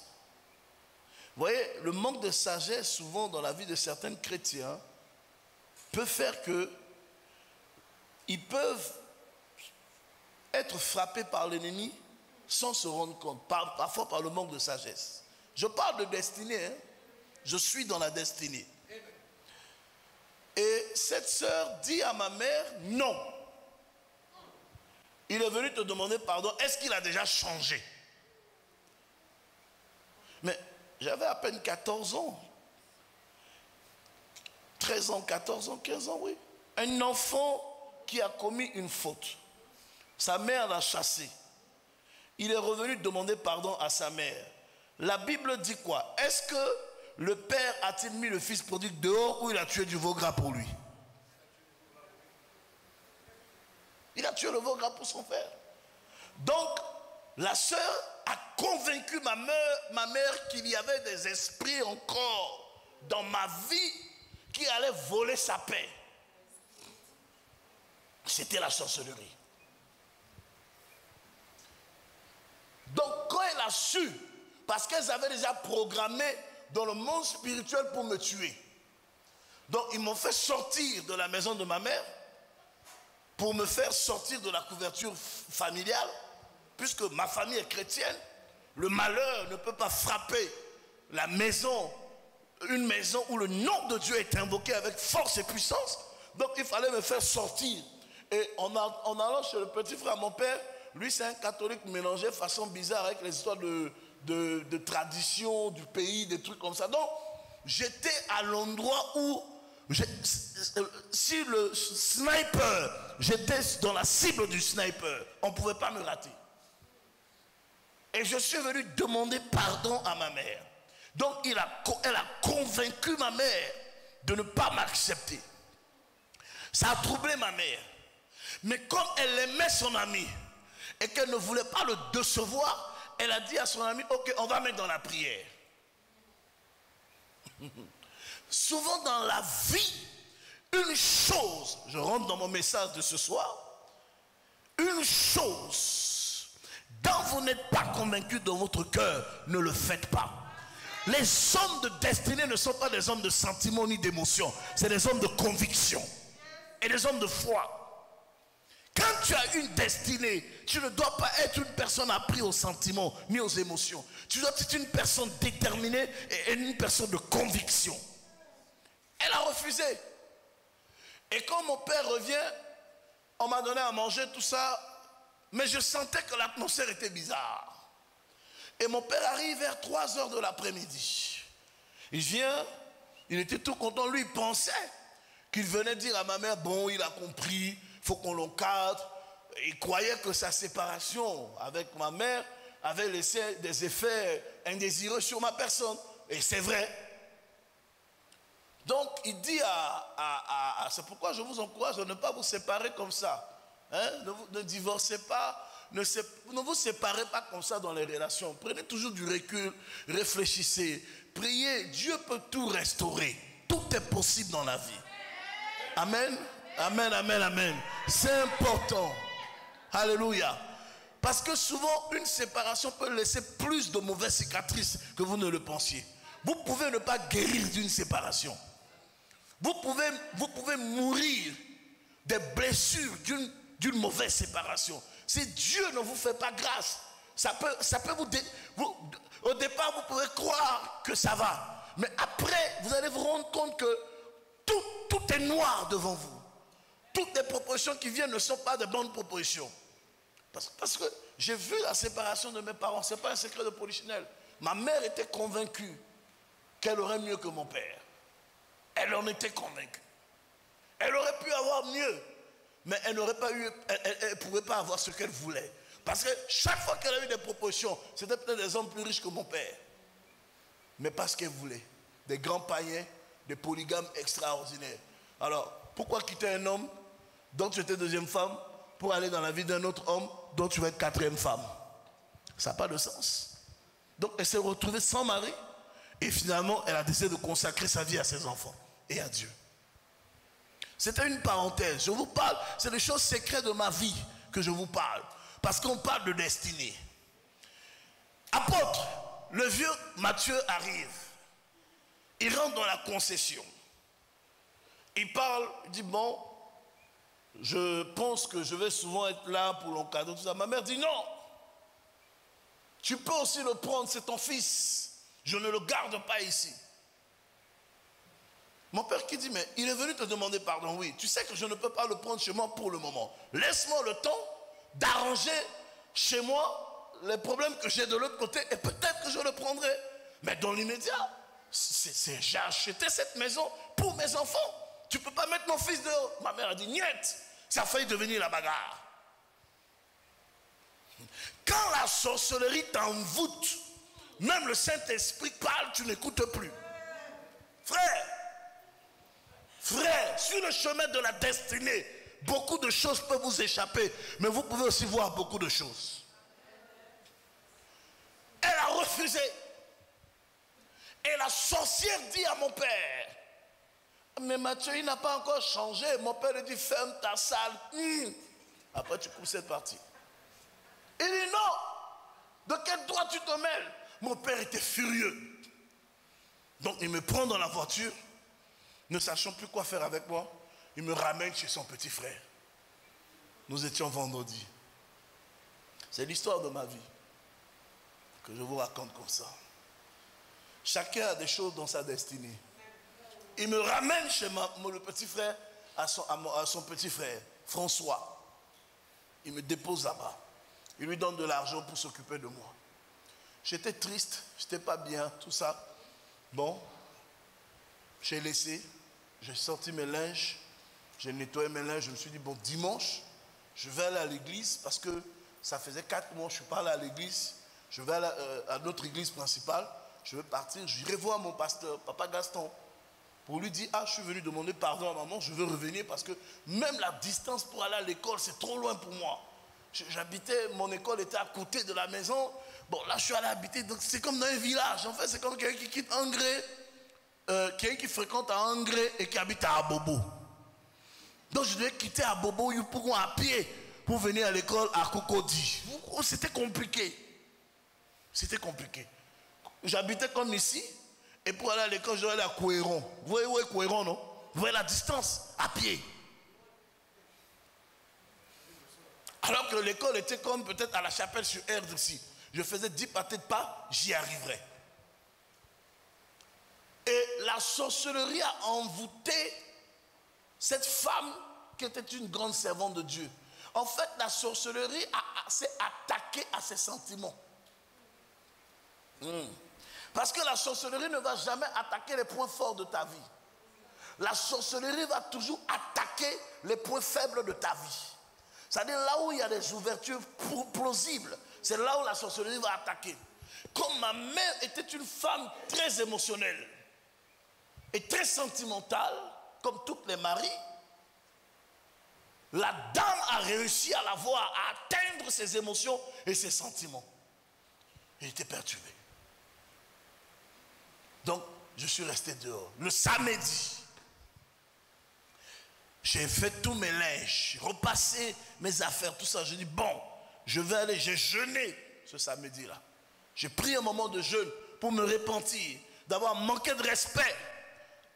Vous voyez, le manque de sagesse, souvent dans la vie de certains chrétiens, peut faire que ils peuvent être frappés par l'ennemi sans se rendre compte, parfois par le manque de sagesse. Je parle de destinée, hein? Je suis dans la destinée. Et cette sœur dit à ma mère, non. Il est venu te demander pardon. Est-ce qu'il a déjà changé? Mais j'avais à peine 14 ans. 13 ans, 14 ans, 15 ans, oui. Un enfant qui a commis une faute. Sa mère l'a chassé. Il est revenu demander pardon à sa mère. La Bible dit quoi? Est-ce que le père a-t-il mis le fils prodigue dehors ou il a tué du veau gras pour lui? Il a tué le veau gras pour son père. Donc, la sœur a convaincu ma mère qu'il y avait des esprits encore dans ma vie qui allaient voler sa paix. C'était la sorcellerie. Donc, quand elle a su, parce qu'elles avaient déjà programmé dans le monde spirituel pour me tuer, donc ils m'ont fait sortir de la maison de ma mère pour me faire sortir de la couverture familiale, puisque ma famille est chrétienne. Le malheur ne peut pas frapper la maison, une maison où le nom de Dieu est invoqué avec force et puissance. Donc il fallait me faire sortir. Et en allant chez le petit frère, mon père, lui c'est un catholique mélangé façon bizarre avec les histoires de tradition du pays, des trucs comme ça. Donc j'étais à l'endroit où si le sniper, j'étais dans la cible du sniper, on ne pouvait pas me rater. Et je suis venu demander pardon à ma mère. Donc elle a convaincu ma mère de ne pas m'accepter. Ça a troublé ma mère. Mais comme elle aimait son ami et qu'elle ne voulait pas le décevoir, elle a dit à son ami, ok, on va mettre dans la prière. Souvent dans la vie, une chose, je rentre dans mon message de ce soir, une chose dont vous n'êtes pas convaincu dans votre cœur, ne le faites pas. Les hommes de destinée ne sont pas des hommes de sentiments ni d'émotions, c'est des hommes de conviction et des hommes de foi. Quand tu as une destinée, tu ne dois pas être une personne apprise aux sentiments ni aux émotions. Tu dois être une personne déterminée et une personne de conviction. Elle a refusé. Et quand mon père revient, on m'a donné à manger tout ça, mais je sentais que l'atmosphère était bizarre. Et mon père arrive vers 3 heures de l'après-midi. Il vient, il était tout content. Lui, il pensait qu'il venait dire à ma mère, bon, il a compris, il faut qu'on l'encadre. Il croyait que sa séparation avec ma mère avait laissé des effets indésireux sur ma personne. Et c'est vrai. Donc, il dit c'est pourquoi je vous encourage à ne pas vous séparer comme ça. Hein? Ne divorcez pas, ne vous séparez pas comme ça dans les relations. Prenez toujours du recul, réfléchissez, priez. Dieu peut tout restaurer. Tout est possible dans la vie. Amen, amen, amen, amen. C'est important. Alléluia. Parce que souvent, une séparation peut laisser plus de mauvaises cicatrices que vous ne le pensiez. Vous pouvez ne pas guérir d'une séparation. Vous pouvez mourir des blessures d'une mauvaise séparation. Si Dieu ne vous fait pas grâce, ça peut au départ, vous pouvez croire que ça va. Mais après, vous allez vous rendre compte que tout est noir devant vous. Toutes les propositions qui viennent ne sont pas de bonnes propositions. Parce que j'ai vu la séparation de mes parents. Ce n'est pas un secret de polichinelle. Ma mère était convaincue qu'elle aurait mieux que mon père. Elle en était convaincue. Elle aurait pu avoir mieux, mais elle n'aurait pas eu, elle ne pouvait pas avoir ce qu'elle voulait. Parce que chaque fois qu'elle a eu des propositions, c'était peut-être des hommes plus riches que mon père. Mais parce qu'elle voulait. Des grands païens, des polygames extraordinaires. Alors, pourquoi quitter un homme dont tu étais deuxième femme pour aller dans la vie d'un autre homme dont tu vas être quatrième femme? Ça n'a pas de sens. Donc, elle s'est retrouvée sans mari. Et finalement, elle a décidé de consacrer sa vie à ses enfants et à Dieu. C'était une parenthèse. Je vous parle, c'est des choses secrètes de ma vie que je vous parle. Parce qu'on parle de destinée. Apôtre, le vieux Matthieu arrive. Il rentre dans la concession. Il parle, il dit, bon, je pense que je vais souvent être là pour l'encadrer, tout ça. Ma mère dit, non. Tu peux aussi le prendre, c'est ton fils. Je ne le garde pas ici. Mon père qui dit, mais il est venu te demander pardon, oui. Tu sais que je ne peux pas le prendre chez moi pour le moment. Laisse-moi le temps d'arranger chez moi les problèmes que j'ai de l'autre côté et peut-être que je le prendrai. Mais dans l'immédiat, j'ai acheté cette maison pour mes enfants. Tu ne peux pas mettre mon fils dehors. Ma mère a dit, niet, ça a failli devenir la bagarre. Quand la sorcellerie t'envoûte, même le Saint-Esprit parle, tu n'écoutes plus. Frère, sur le chemin de la destinée, beaucoup de choses peuvent vous échapper, mais vous pouvez aussi voir beaucoup de choses. Elle a refusé. Et la sorcière dit à mon père, mais Mathieu, il n'a pas encore changé. Mon père lui dit, ferme ta salle. Après, tu coupes cette partie. Il dit, non, de quel droit tu te mêles? Mon père était furieux. Donc, il me prend dans la voiture, ne sachant plus quoi faire avec moi. Il me ramène chez son petit frère. Nous étions vendredi. C'est l'histoire de ma vie que je vous raconte comme ça. Chacun a des choses dans sa destinée. Il me ramène chez le petit frère, à son petit frère, François. Il me dépose là-bas. Il lui donne de l'argent pour s'occuper de moi. J'étais triste, j'étais pas bien, tout ça. Bon, j'ai laissé, j'ai sorti mes linges, j'ai nettoyé mes linges, je me suis dit, bon, dimanche, je vais aller à l'église parce que ça faisait 4 mois que je suis pas allé à l'église. Je vais aller à notre église principale, je vais partir, j'irai voir mon pasteur, Papa Gaston, pour lui dire, ah, je suis venu demander pardon à maman, je veux revenir parce que même la distance pour aller à l'école, c'est trop loin pour moi. J'habitais, mon école était à côté de la maison. Bon, là, je suis allé habiter, donc c'est comme dans un village. En fait, c'est comme quelqu'un qui quitte Angré, quelqu'un qui fréquente à Angré et qui habite à Abobo. Donc, je devais quitter Abobo pour à pied pour venir à l'école à Cocody. C'était compliqué. C'était compliqué. J'habitais comme ici, et pour aller à l'école, je devais aller à Couéron. Vous voyez où est Couéron, non? Vous voyez la distance à pied. Alors que l'école était comme peut-être à la chapelle sur Erdre ici. Je faisais 10 pâtés de pas, j'y arriverais. Et la sorcellerie a envoûté cette femme qui était une grande servante de Dieu. En fait, la sorcellerie s'est attaquée à ses sentiments. Parce que la sorcellerie ne va jamais attaquer les points forts de ta vie. La sorcellerie va toujours attaquer les points faibles de ta vie. C'est-à-dire là où il y a des ouvertures plausibles, c'est là où la sorcellerie va attaquer. Comme ma mère était une femme très émotionnelle et très sentimentale, comme toutes les maris, la dame a réussi à la voir, à atteindre ses émotions et ses sentiments. Elle était perturbée. Donc, je suis resté dehors. Le samedi, j'ai fait tous mes linges, repassé mes affaires, tout ça. Je dis, bon, je vais aller, j'ai jeûné ce samedi-là. J'ai pris un moment de jeûne pour me repentir d'avoir manqué de respect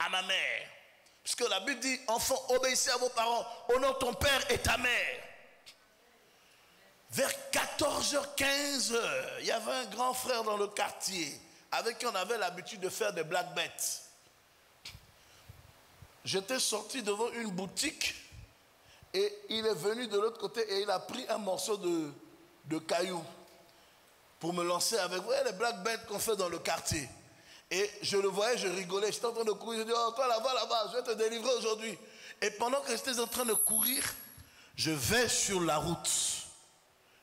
à ma mère. Puisque la Bible dit, enfants, obéissez à vos parents, honore ton père et ta mère. Vers 14h15, il y avait un grand frère dans le quartier avec qui on avait l'habitude de faire des black bets. J'étais sorti devant une boutique et il est venu de l'autre côté et il a pris un morceau de caillou pour me lancer avec, vous voyez les black bets qu'on fait dans le quartier. Et je le voyais, je rigolais, j'étais en train de courir, je dis, oh toi là-bas, je vais te délivrer aujourd'hui. Et pendant que j'étais en train de courir, je vais sur la route.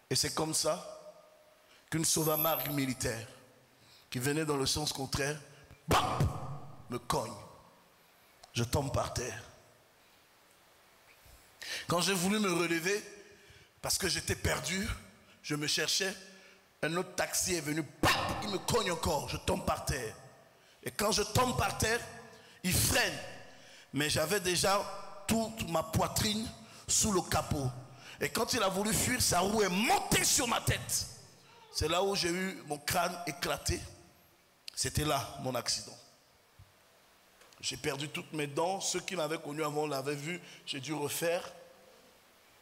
Et c'est comme ça qu'une sauvamarque militaire qui venait dans le sens contraire, bam, me cogne. Je tombe par terre. Quand j'ai voulu me relever, parce que j'étais perdu, je me cherchais, un autre taxi est venu, bam, il me cogne encore, je tombe par terre. Et quand je tombe par terre, il freine. Mais j'avais déjà toute ma poitrine sous le capot. Et quand il a voulu fuir, sa roue est montée sur ma tête. C'est là où j'ai eu mon crâne éclaté. C'était là mon accident. J'ai perdu toutes mes dents. Ceux qui m'avaient connu avant l'avaient vu. J'ai dû refaire.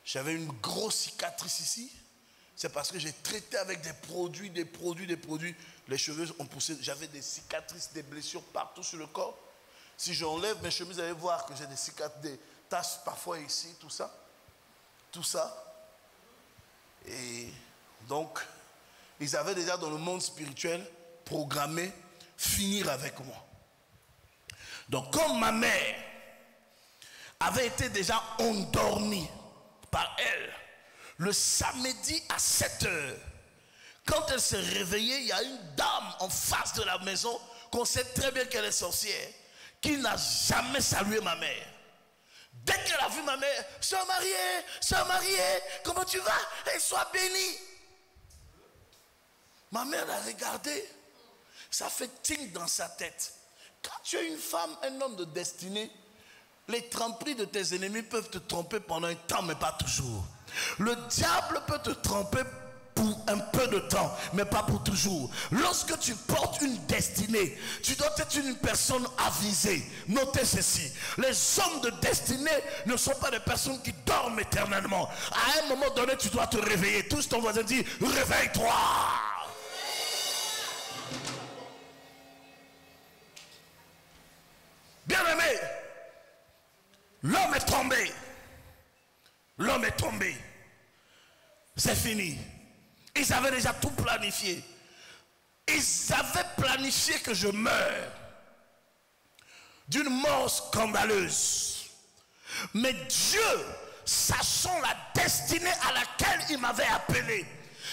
J'avais une grosse cicatrice ici. C'est parce que j'ai traité avec des produits. Les cheveux ont poussé. J'avais des cicatrices, des blessures partout sur le corps. Si j'enlève mes chemises, vous allez voir que j'ai des cicatrices, des taches parfois ici, tout ça. Tout ça. Et donc, ils avaient déjà dans le monde spirituel programmé finir avec moi. Donc, comme ma mère avait été déjà endormie par elle, le samedi à 7 heures, quand elle s'est réveillée, il y a une dame en face de la maison, qu'on sait très bien qu'elle est sorcière, qui n'a jamais salué ma mère. Dès qu'elle a vu ma mère, soeur mariée, comment tu vas? Et sois bénie. Ma mère l'a regardée, ça fait ting dans sa tête. Quand tu es une femme, un homme de destinée, les tromperies de tes ennemis peuvent te tromper pendant un temps, mais pas toujours. Le diable peut te tromper pour un peu de temps, mais pas pour toujours. Lorsque tu portes une destinée, tu dois être une personne avisée. Notez ceci: les hommes de destinée ne sont pas des personnes qui dorment éternellement. À un moment donné, tu dois te réveiller. Tous ton voisin dit: réveille-toi. Bien-aimé, l'homme est tombé. L'homme est tombé. C'est fini. Ils avaient déjà tout planifié. Ils avaient planifié que je meure d'une mort scandaleuse. Mais Dieu, sachant la destinée à laquelle il m'avait appelé,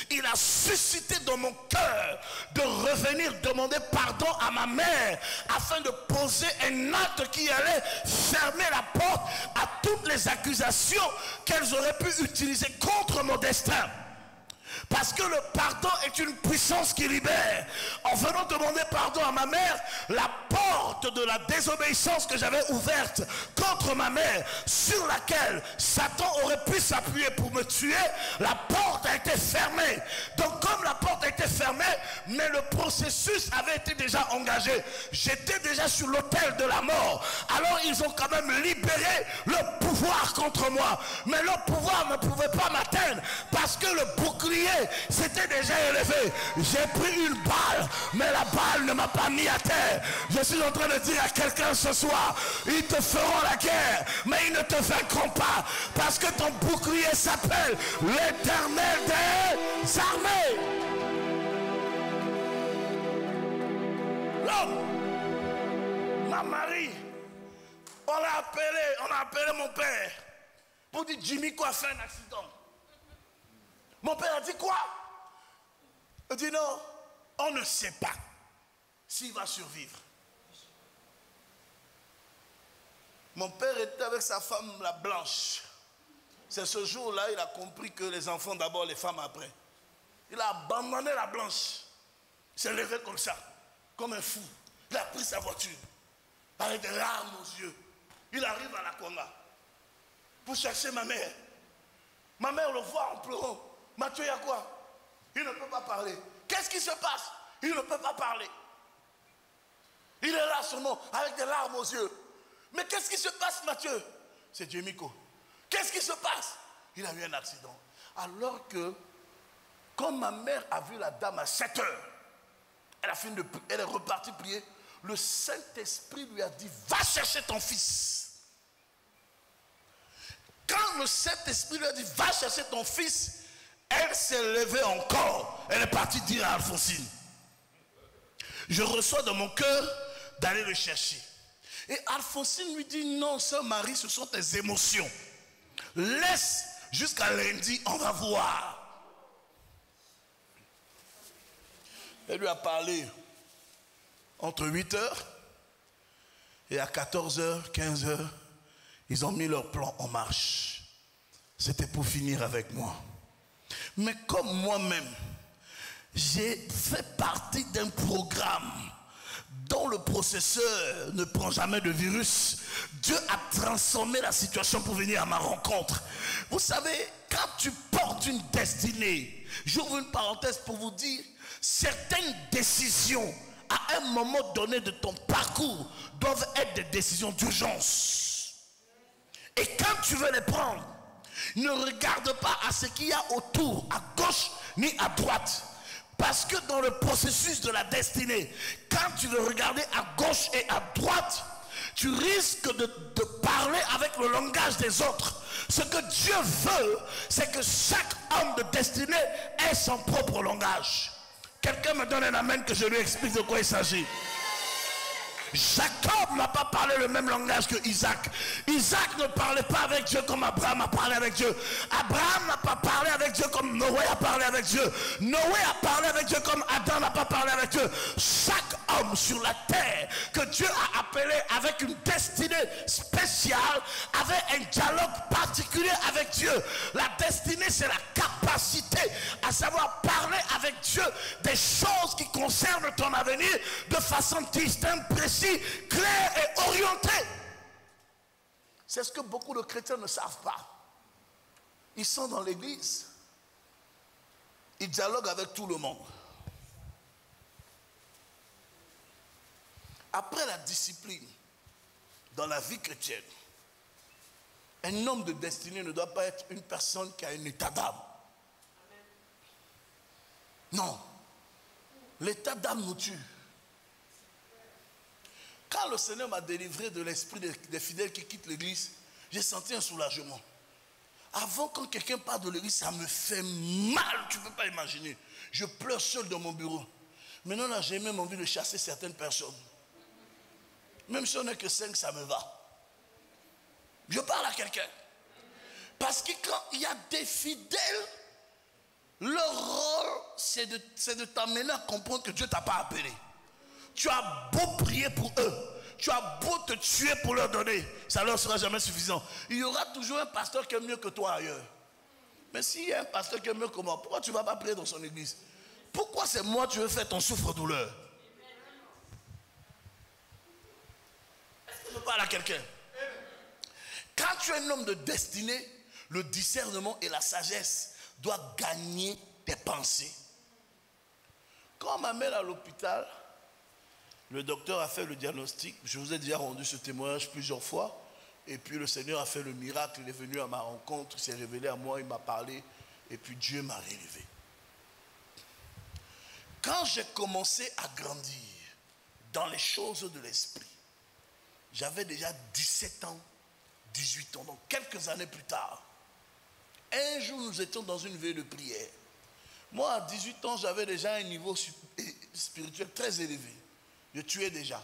il a suscité dans mon cœur de revenir demander pardon à ma mère afin de poser un acte qui allait fermer la porte à toutes les accusations qu'elles auraient pu utiliser contre mon destin. Parce que le pardon est une puissance qui libère. En venant demander pardon à ma mère, la porte de la désobéissance que j'avais ouverte contre ma mère, sur laquelle Satan aurait pu s'appuyer pour me tuer, la porte a été fermée. Donc comme la porte a été fermée, mais le processus avait été déjà engagé, j'étais déjà sur l'autel de la mort. Alors ils ont quand même libéré le pouvoir contre moi. Mais leur pouvoir ne pouvait pas m'atteindre parce que le bouclier c'était déjà élevé. J'ai pris une balle, mais la balle ne m'a pas mis à terre. Je suis en train de dire à quelqu'un ce soir: ils te feront la guerre, mais ils ne te vaincront pas, parce que ton bouclier s'appelle l'Éternel des armées. L'homme, ma Marie, on a appelé mon père pour dire: Jimmy a fait un accident. Mon père a dit: quoi? Il dit: non, on ne sait pas s'il va survivre. Mon père était avec sa femme, la blanche. C'est ce jour-là, il a compris que les enfants d'abord, les femmes après. Il a abandonné la blanche. Il s'est levé comme ça, comme un fou. Il a pris sa voiture, avec des larmes aux yeux. Il arrive à la Conga pour chercher ma mère. Ma mère le voit en pleurant. Mathieu, il y a quoi? Il ne peut pas parler. Qu'est-ce qui se passe? Il ne peut pas parler. Il est là seulement avec des larmes aux yeux. Mais qu'est-ce qui se passe, Mathieu? C'est Jemiko. Qu'est-ce qui se passe? Il a eu un accident. Alors que, quand ma mère a vu la dame à 7 heures, elle est repartie prier. Le Saint-Esprit lui a dit: va chercher ton fils. Quand le Saint-Esprit lui a dit: va chercher ton fils, elle s'est levée encore. Elle est partie dire à Alphonsine. Je reçois dans mon cœur d'aller le chercher. Et Alphonsine lui dit: non, sœur Marie, ce sont tes émotions. Laisse jusqu'à lundi, on va voir. Elle lui a parlé entre 8h et à 14h, 15h, ils ont mis leur plan en marche. C'était pour finir avec moi. Mais comme moi-même, j'ai fait partie d'un programme dont le processeur ne prend jamais de virus, Dieu a transformé la situation pour venir à ma rencontre. Vous savez, quand tu portes une destinée, j'ouvre une parenthèse pour vous dire, certaines décisions à un moment donné de ton parcours doivent être des décisions d'urgence. Et quand tu veux les prendre, ne regarde pas à ce qu'il y a autour, à gauche ni à droite. Parce que dans le processus de la destinée, quand tu veux regarder à gauche et à droite, tu risques de parler avec le langage des autres. Ce que Dieu veut, c'est que chaque homme de destinée ait son propre langage. Quelqu'un me donne un amen que je lui explique de quoi il s'agit. Jacob n'a pas parlé le même langage que Isaac. Isaac ne parlait pas avec Dieu comme Abraham a parlé avec Dieu. Abraham n'a pas parlé avec Dieu comme Noé a parlé avec Dieu. Noé a parlé avec Dieu comme Adam n'a pas parlé avec Dieu. Chaque homme sur la terre que Dieu a appelé avec une destinée spéciale avait un dialogue particulier avec Dieu. La destinée, c'est la capacité à savoir parler avec Dieu des choses qui concernent ton avenir de façon distincte, précise, clair et orienté. C'est ce que beaucoup de chrétiens ne savent pas. Ils sont dans l'église, ils dialoguent avec tout le monde. Après la discipline dans la vie chrétienne, un homme de destinée ne doit pas être une personne qui a un état d'âme. Non, l'état d'âme nous tue. Quand le Seigneur m'a délivré de l'esprit des fidèles qui quittent l'église, j'ai senti un soulagement. Avant, quand quelqu'un part de l'église, ça me fait mal, tu ne peux pas imaginer. Je pleure seul dans mon bureau. Maintenant, là, j'ai même envie de chasser certaines personnes. Même si on n'est que 5, ça me va. Je parle à quelqu'un. Parce que quand il y a des fidèles, leur rôle, c'est de t'amener à comprendre que Dieu ne t'a pas appelé. Tu as beau prier pour eux, tu as beau te tuer pour leur donner, ça ne leur sera jamais suffisant. Il y aura toujours un pasteur qui est mieux que toi ailleurs. Mais s'il y a un pasteur qui est mieux que moi, pourquoi tu ne vas pas prier dans son église? Pourquoi c'est moi tu veux faire ton souffre-douleur? Est-ce que je parle à quelqu'un? Quand tu es un homme de destinée, le discernement et la sagesse doivent gagner tes pensées. Quand on m'amène à l'hôpital, le docteur a fait le diagnostic. Je vous ai déjà rendu ce témoignage plusieurs fois. Et puis le Seigneur a fait le miracle. Il est venu à ma rencontre, il s'est révélé à moi, il m'a parlé. Et puis Dieu m'a relevé. Quand j'ai commencé à grandir dans les choses de l'esprit, j'avais déjà 17 ans, 18 ans. Donc quelques années plus tard, un jour nous étions dans une veille de prière. Moi à 18 ans, j'avais déjà un niveau spirituel très élevé. Je tuais déjà.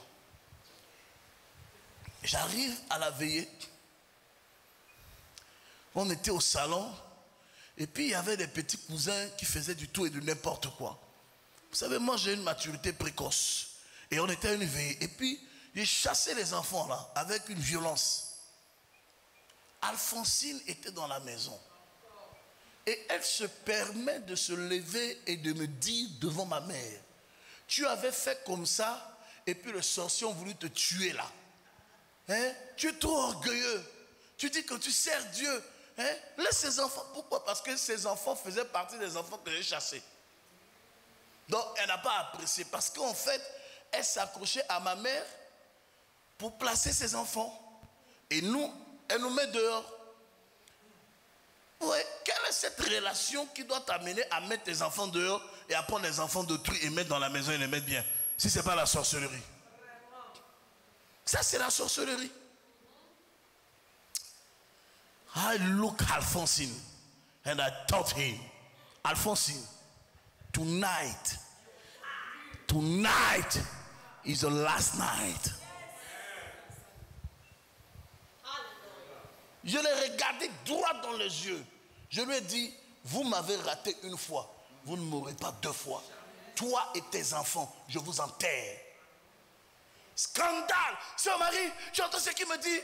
J'arrive à la veillée. On était au salon. Et puis il y avait des petits cousins qui faisaient du tout et de n'importe quoi. Vous savez, moi j'ai une maturité précoce. Et on était à une veillée. Et puis j'ai chassé les enfants là avec une violence. Alphonsine était dans la maison. Et elle se permet de se lever et de me dire devant ma mère: tu avais fait comme ça. Et puis le sorcier a voulu te tuer là. Hein? Tu es trop orgueilleux. Tu dis que tu sers Dieu. Hein? Laisse ces enfants. Pourquoi? Parce que ces enfants faisaient partie des enfants que j'ai chassés. Donc elle n'a pas apprécié. Parce qu'en fait, elle s'accrochait à ma mère pour placer ses enfants. Et nous, elle nous met dehors. Ouais, quelle est cette relation qui doit t'amener à mettre tes enfants dehors et à prendre les enfants d'autrui et mettre dans la maison et les mettre bien? Si ce n'est pas la sorcellerie. Ça, c'est la sorcellerie. I look Alphonsine and I told him, Alphonsine, tonight is the last night. Je l'ai regardé droit dans les yeux. Je lui ai dit, vous m'avez raté une fois, vous ne m'aurez pas 2 fois. Toi et tes enfants, je vous enterre. Scandale. Sœur Marie, j'entends ce qu'il me dit.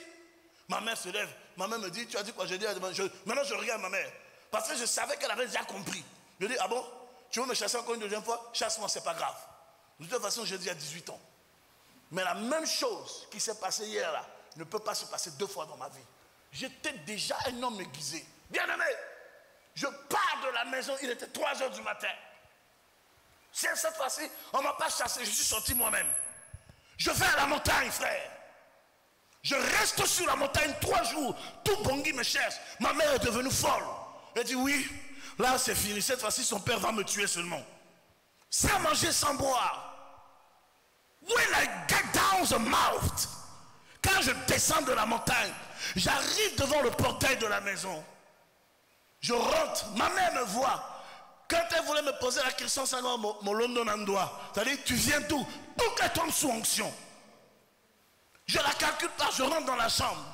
Ma mère se lève. Ma mère me dit, tu as dit quoi? Je dis, maintenant je regarde ma mère. Parce que je savais qu'elle avait déjà compris. Je dis, ah bon? Tu veux me chasser encore une deuxième fois? Chasse-moi, c'est pas grave. De toute façon, je dis à 18 ans. Mais la même chose qui s'est passée hier là ne peut pas se passer 2 fois dans ma vie. J'étais déjà un homme aiguisé. Bien aimé, je pars de la maison, il était 3 heures du matin. Cette fois-ci, on ne m'a pas chassé, je suis sorti moi-même. Je vais à la montagne, frère. Je reste sur la montagne 3 jours. Tout Bangui me cherche. Ma mère est devenue folle. Elle dit oui, là c'est fini. Cette fois-ci, son père va me tuer seulement. Sans manger, sans boire. When I get down the mouth, Quand je descends de la montagne, j'arrive devant le portail de la maison. Je rentre, ma mère me voit. Quand elle voulait me poser la question, ça va mon London Nandois. C'est-à-dire, tu viens d'où? Pour qu'elle tombe sous onction. Je la calcule pas, je rentre dans la chambre.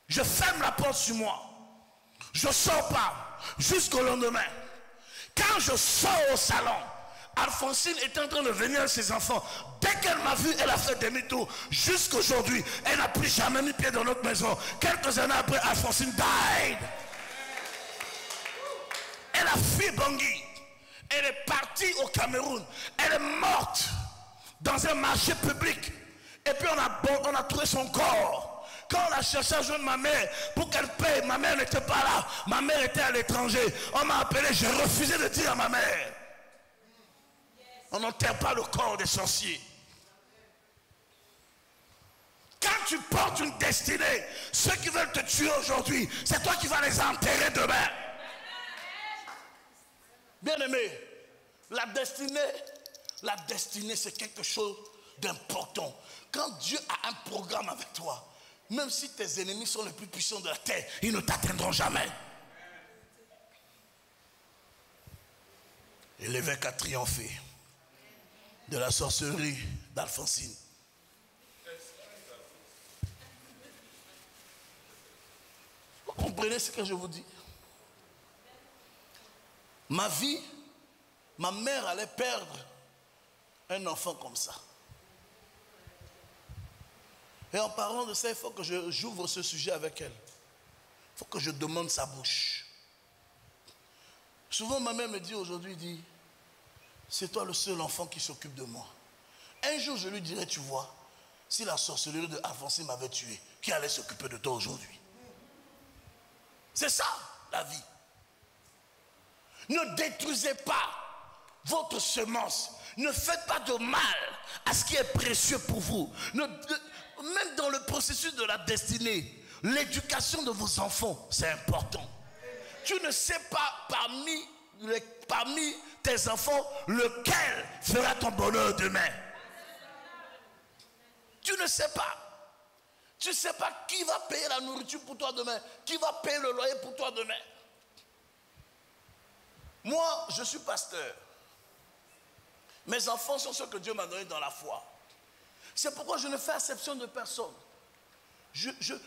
Je ferme la porte sur moi. Je ne sors pas jusqu'au lendemain. Quand je sors au salon, Alphonsine était en train de venir avec ses enfants. Dès qu'elle m'a vu, elle a fait demi-tour. Jusqu'aujourd'hui, elle n'a plus jamais mis pied dans notre maison. Quelques années après, Alphonsine died. Elle a fui Bangui. Elle est partie au Cameroun. Elle est morte dans un marché public. Et puis on a trouvé son corps. Quand on a cherché à joindre ma mère pour qu'elle paye, ma mère n'était pas là. Ma mère était à l'étranger. On m'a appelé, j'ai refusé de dire à ma mère. On n'enterre pas le corps des sorciers. Quand tu portes une destinée, ceux qui veulent te tuer aujourd'hui, c'est toi qui vas les enterrer demain. Bien-aimé, la destinée c'est quelque chose d'important. Quand Dieu a un programme avec toi, même si tes ennemis sont les plus puissants de la terre, ils ne t'atteindront jamais. Et l'évêque a triomphé de la sorcellerie d'Alphonsine. Vous comprenez ce que je vous dis? Ma vie, ma mère allait perdre un enfant comme ça. Et en parlant de ça, il faut que j'ouvre ce sujet avec elle. Il faut que je demande sa bouche. Souvent, ma mère me dit aujourd'hui, c'est toi le seul enfant qui s'occupe de moi. Un jour, je lui dirai, tu vois, si la sorcellerie de Alphonsine m'avait tué, qui allait s'occuper de toi aujourd'hui? C'est ça, la vie. Ne détruisez pas votre semence. Ne faites pas de mal à ce qui est précieux pour vous. Même dans le processus de la destinée, l'éducation de vos enfants, c'est important. Tu ne sais pas parmi tes enfants lequel fera ton bonheur demain. Tu ne sais pas. Tu ne sais pas qui va payer la nourriture pour toi demain, qui va payer le loyer pour toi demain. Moi, je suis pasteur. Mes enfants sont ceux que Dieu m'a donnés dans la foi. C'est pourquoi je ne fais exception de personne.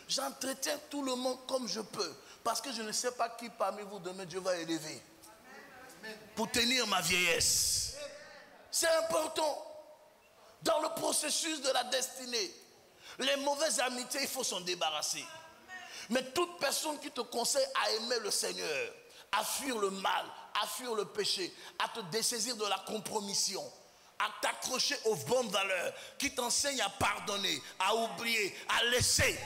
J'entretiens tout le monde comme je peux. Parce que je ne sais pas qui parmi vous demain Dieu va élever. Pour tenir ma vieillesse. C'est important. Dans le processus de la destinée, les mauvaises amitiés, il faut s'en débarrasser. Mais toute personne qui te conseille à aimer le Seigneur, à fuir le mal, à fuir le péché, à te dessaisir de la compromission, à t'accrocher aux bonnes valeurs, qui t'enseignent à pardonner, à oublier, à laisser.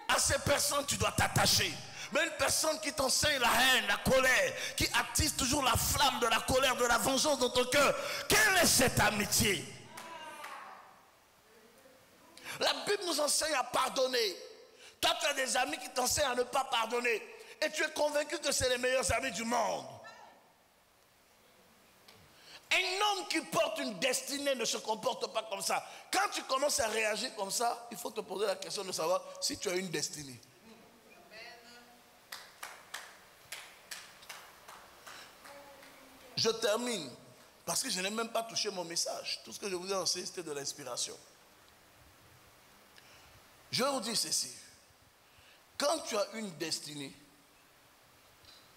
À ces personnes, tu dois t'attacher. Mais une personne qui t'enseigne la haine, la colère, qui attise toujours la flamme de la colère, de la vengeance dans ton cœur, quelle est cette amitié? La Bible nous enseigne à pardonner. Toi, tu as des amis qui t'enseignent à ne pas pardonner. Et tu es convaincu que c'est les meilleurs amis du monde. Un homme qui porte une destinée ne se comporte pas comme ça. Quand tu commences à réagir comme ça, il faut te poser la question de savoir si tu as une destinée. Je termine, parce que je n'ai même pas touché mon message. Tout ce que je vous ai enseigné, c'était de l'inspiration. Je vais vous dire ceci. Quand tu as une destinée,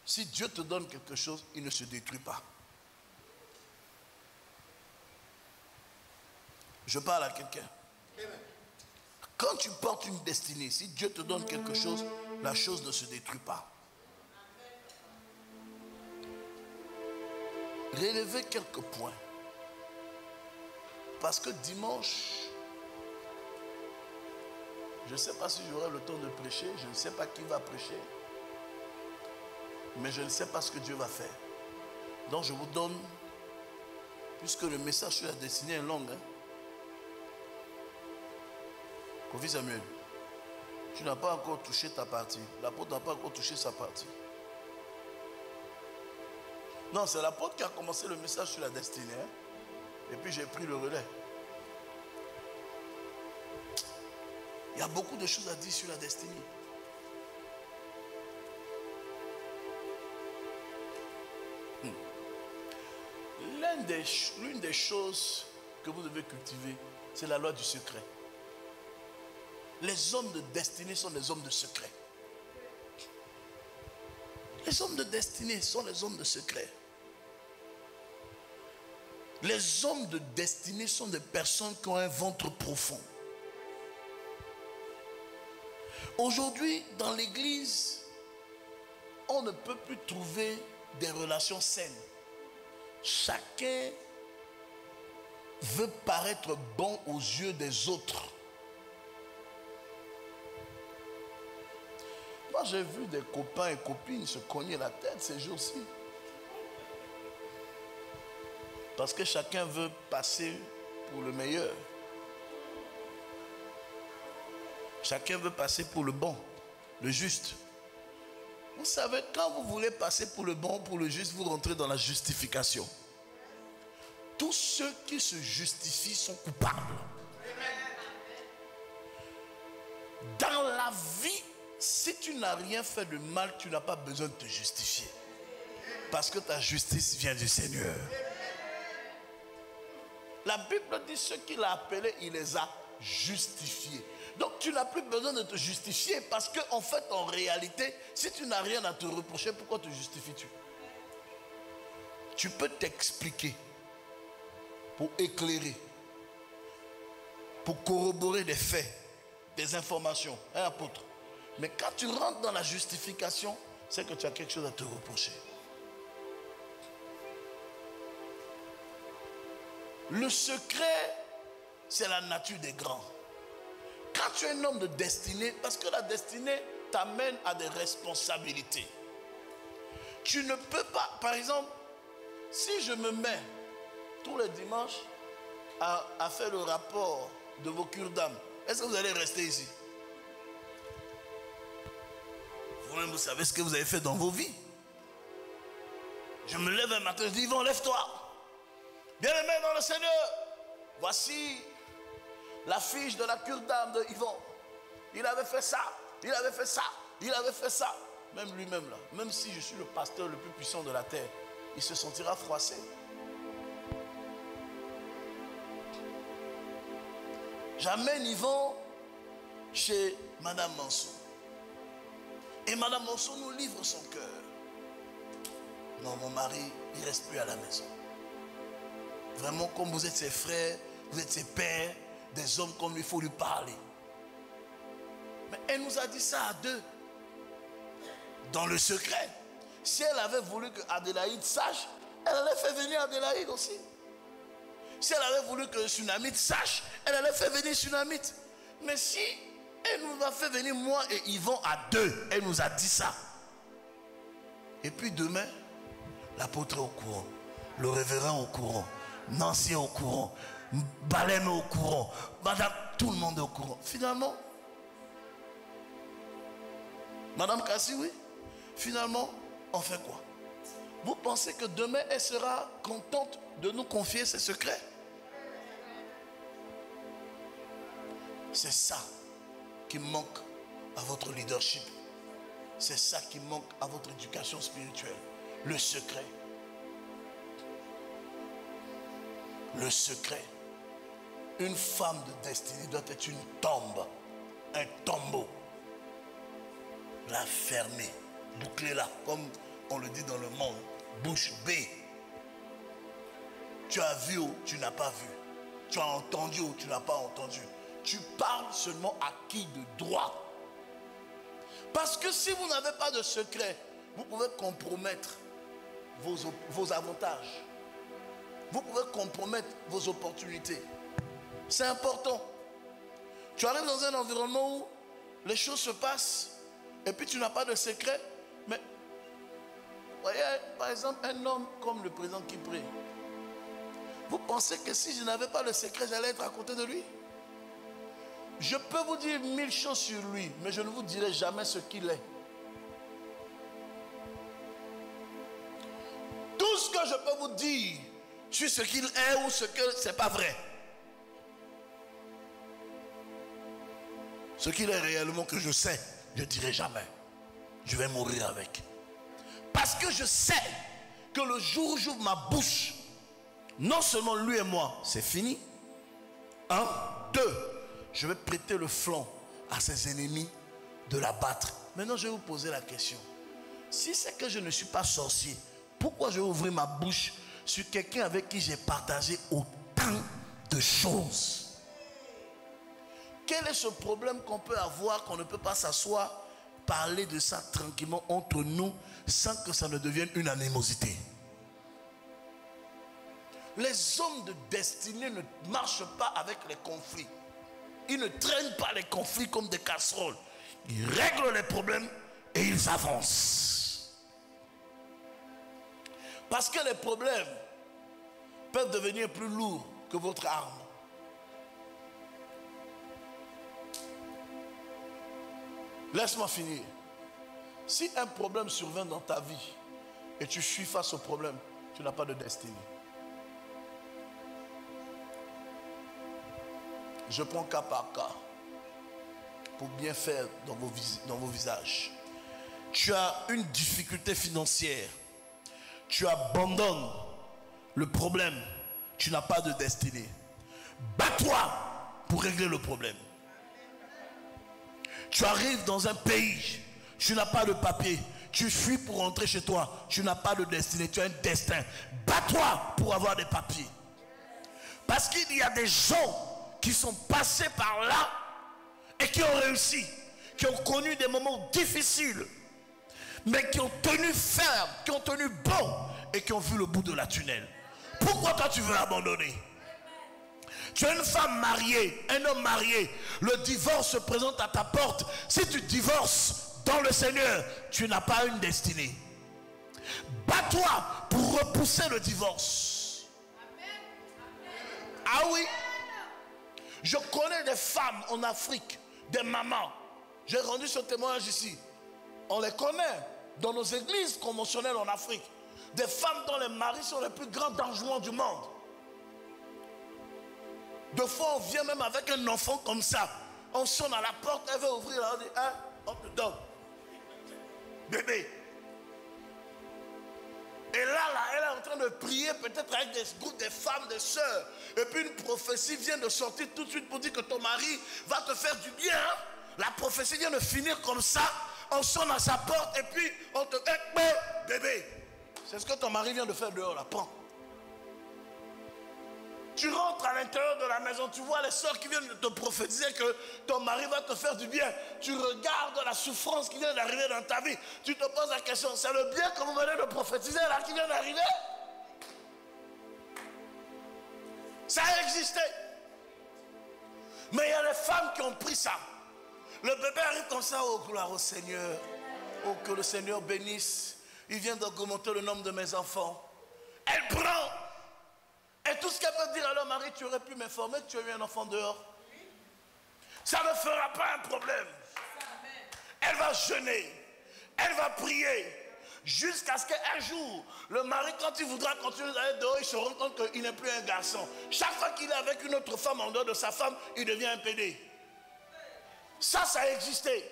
si Dieu te donne quelque chose, il ne se détruit pas. Je parle à quelqu'un. Quand tu portes une destinée, si Dieu te donne quelque chose, la chose ne se détruit pas. Relevez quelques points. Parce que dimanche, je ne sais pas si j'aurai le temps de prêcher, je ne sais pas qui va prêcher, mais je ne sais pas ce que Dieu va faire. Donc je vous donne, puisque le message sur la destinée est long, Kofi Samuel, tu n'as pas encore touché ta partie. L'apôtre n'a pas encore touché sa partie. Non, c'est l'apôtre qui a commencé le message sur la destinée. Et puis j'ai pris le relais. Il y a beaucoup de choses à dire sur la destinée. L'une des choses que vous devez cultiver, c'est la loi du secret. Les hommes de destinée sont des hommes de secret. Les hommes de destinée sont les hommes de secret. Les hommes de destinée sont des personnes qui ont un ventre profond. Aujourd'hui, dans l'église, on ne peut plus trouver des relations saines. Chacun veut paraître bon aux yeux des autres. Moi, j'ai vu des copains et copines se cogner la tête ces jours-ci. Parce que chacun veut passer pour le meilleur. Chacun veut passer pour le bon, le juste. Vous savez, quand vous voulez passer pour le bon, pour le juste, vous rentrez dans la justification. Tous ceux qui se justifient sont coupables. Dans la vie, si tu n'as rien fait de mal, tu n'as pas besoin de te justifier. Parce que ta justice vient du Seigneur. La Bible dit ceux qu'il a appelés, il les a justifiés. Donc tu n'as plus besoin de te justifier parce qu'en fait, en réalité, si tu n'as rien à te reprocher, pourquoi te justifies-tu? Tu peux t'expliquer pour éclairer, pour corroborer des faits, des informations, un apôtre. Mais quand tu rentres dans la justification, c'est que tu as quelque chose à te reprocher. Le secret, c'est la nature des grands. Quand tu es un homme de destinée, parce que la destinée t'amène à des responsabilités. Tu ne peux pas, par exemple, si je me mets tous les dimanches à faire le rapport de vos cures d'âme, est-ce que vous allez rester ici? Vous-même, vous savez ce que vous avez fait dans vos vies. Je me lève un matin, je dis, Yvon, lève-toi. Bien-aimé dans le Seigneur, voici la fiche de la cure d'âme de Yvon. Il avait fait ça, il avait fait ça, il avait fait ça. Même lui-même là, même si je suis le pasteur le plus puissant de la terre, il se sentira froissé. J'amène Yvon chez Madame Mansour. Et Madame Mansour nous livre son cœur. Non, mon mari, il ne reste plus à la maison. Vraiment, comme vous êtes ses frères, vous êtes ses pères, des hommes comme lui, il faut lui parler. Mais elle nous a dit ça à deux. Dans le secret. Si elle avait voulu que Adélaïde sache, elle allait faire venir Adélaïde aussi. Si elle avait voulu que Tsunamite sache, elle allait faire venir Tsunamite. Mais si elle nous a fait venir moi et Yvon à deux, elle nous a dit ça. Et puis demain, l'apôtre est au courant, le révérend au courant, Nancy est au courant, Balem est au courant, Madame, tout le monde est au courant. Finalement, Madame Kassi, oui, finalement, on fait quoi? Vous pensez que demain, elle sera contente de nous confier ses secrets? C'est ça qui manque à votre leadership. C'est ça qui manque à votre éducation spirituelle. Le secret. Le secret. Une femme de destinée doit être une tombe. Un tombeau. La fermer. Bouclez-la, comme on le dit dans le monde. Bouche bée. Tu as vu ou tu n'as pas vu. Tu as entendu ou tu n'as pas entendu. Tu parles seulement à qui de droit. Parce que si vous n'avez pas de secret, vous pouvez compromettre vos avantages. Vous pouvez compromettre vos opportunités. C'est important. Tu arrives dans un environnement où les choses se passent et puis tu n'as pas de secret. Mais, voyez, par exemple, un homme comme le président Kipré, vous pensez que si je n'avais pas le secret, j'allais être à côté de lui? Je peux vous dire 1000 choses sur lui, mais je ne vous dirai jamais ce qu'il est. Tout ce que je peux vous dire sur ce qu'il est ou ce que c'est pas vrai. Ce qu'il est réellement que je sais, je ne dirai jamais. Je vais mourir avec. Parce que je sais que le jour où j'ouvre ma bouche, non seulement lui et moi, c'est fini. 1, 2, je vais prêter le flanc à ses ennemis de l'abattre. Maintenant, je vais vous poser la question. Si c'est que je ne suis pas sorcier, pourquoi je vais ouvrir ma bouche sur quelqu'un avec qui j'ai partagé autant de choses? Quel est ce problème qu'on peut avoir, qu'on ne peut pas s'asseoir, parler de ça tranquillement entre nous sans que ça ne devienne une animosité? Les hommes de destinée ne marchent pas avec les conflits. Ils ne traînent pas les conflits comme des casseroles. Ils règlent les problèmes et ils avancent. Parce que les problèmes peuvent devenir plus lourds que votre arme. Laisse-moi finir. Si un problème survient dans ta vie et tu fuis face au problème, tu n'as pas de destinée. Je prends cas par cas pour bien faire dans vos visages. Tu as une difficulté financière. Tu abandonnes le problème. Tu n'as pas de destinée. Bats-toi pour régler le problème. Tu arrives dans un pays, tu n'as pas de papier. Tu fuis pour rentrer chez toi. Tu n'as pas de destinée. Tu as un destin. Bats-toi pour avoir des papiers. Parce qu'il y a des gens qui sont passés par là et qui ont réussi, qui ont connu des moments difficiles, mais qui ont tenu ferme, qui ont tenu bon et qui ont vu le bout de la tunnel. Pourquoi toi tu veux abandonner? Tu es une femme mariée, un homme marié, le divorce se présente à ta porte. Si tu divorces dans le Seigneur, tu n'as pas une destinée. Bats-toi pour repousser le divorce. Ah oui? Je connais des femmes en Afrique, des mamans. J'ai rendu ce témoignage ici. On les connaît dans nos églises conventionnelles en Afrique. Des femmes dont les maris sont les plus grands dangereux du monde. Deux fois, on vient même avec un enfant comme ça. On sonne à la porte, elle veut ouvrir, on dit, hein, on te donne. Bébé. Et là, elle est en train de prier, peut-être avec des groupes, des femmes, des sœurs. Et puis une prophétie vient de sortir tout de suite pour dire que ton mari va te faire du bien. La prophétie vient de finir comme ça. On sonne à sa porte et puis on te dit, bébé, c'est ce que ton mari vient de faire dehors, là, prends. Tu rentres à l'intérieur de la maison, tu vois les sœurs qui viennent de te prophétiser que ton mari va te faire du bien. Tu regardes la souffrance qui vient d'arriver dans ta vie. Tu te poses la question, c'est le bien que vous venez de prophétiser là qui vient d'arriver? Ça a existé. Mais il y a des femmes qui ont pris ça. Le bébé arrive comme ça, oh gloire au Seigneur. Oh que le Seigneur bénisse. Il vient d'augmenter le nombre de mes enfants. Elle prend. Et tout ce qu'elle peut dire à leur mari, tu aurais pu m'informer que tu as eu un enfant dehors. Ça ne fera pas un problème. Elle va jeûner. Elle va prier. Jusqu'à ce qu'un jour, le mari, quand il voudra continuer d'aller dehors, il se rend compte qu'il n'est plus un garçon. Chaque fois qu'il est avec une autre femme en dehors de sa femme, il devient un pédé. Ça a existé.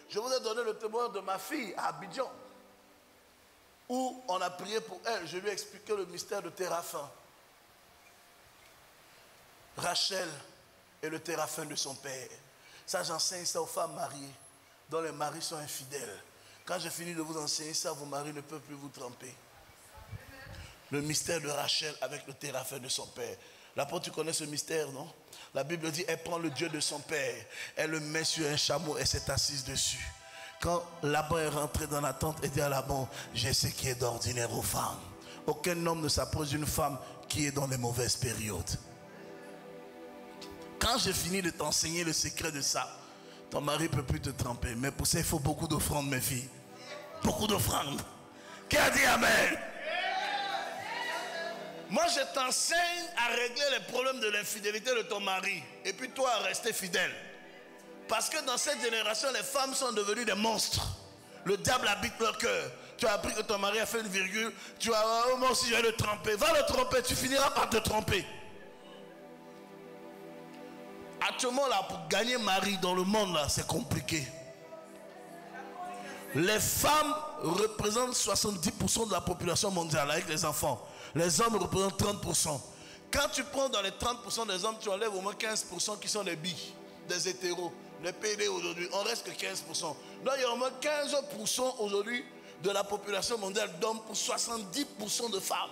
Je vous ai donné le témoignage de ma fille à Abidjan, où on a prié pour elle. Je lui ai expliqué le mystère de Téraphin. Rachel est le Téraphin de son père. Ça, j'enseigne ça aux femmes mariées, dont les maris sont infidèles. Quand j'ai fini de vous enseigner ça, vos maris ne peuvent plus vous tromper. Le mystère de Rachel avec le Téraphin de son père. L'apôtre, tu connais ce mystère, non? La Bible dit, elle prend le Dieu de son père, elle le met sur un chameau et s'est assise dessus. Quand Laban est rentré dans la tente, elle dit à Laban, j'ai ce qui est d'ordinaire aux femmes. Aucun homme ne s'approche d'une femme qui est dans les mauvaises périodes. Quand j'ai fini de t'enseigner le secret de ça, ton mari ne peut plus te tromper. Mais pour ça, il faut beaucoup d'offrandes, mes filles. Beaucoup d'offrandes. Qui a dit Amen? Moi, je t'enseigne à régler les problèmes de l'infidélité de ton mari. Et puis toi, à rester fidèle. Parce que dans cette génération, les femmes sont devenues des monstres. Le diable habite leur cœur. Tu as appris que ton mari a fait une virgule. Tu as, oh, moi aussi, je vais le tromper. Va le tromper, tu finiras par te tromper. Actuellement, là, pour gagner mari dans le monde, là, c'est compliqué. Les femmes représentent 70% de la population mondiale avec les enfants. Les hommes représentent 30%. Quand tu prends dans les 30% des hommes, tu enlèves au moins 15% qui sont des bi, des hétéros. Les PD aujourd'hui, on reste que 15%. Donc il y a au moins 15% aujourd'hui de la population mondiale d'hommes pour 70% de femmes.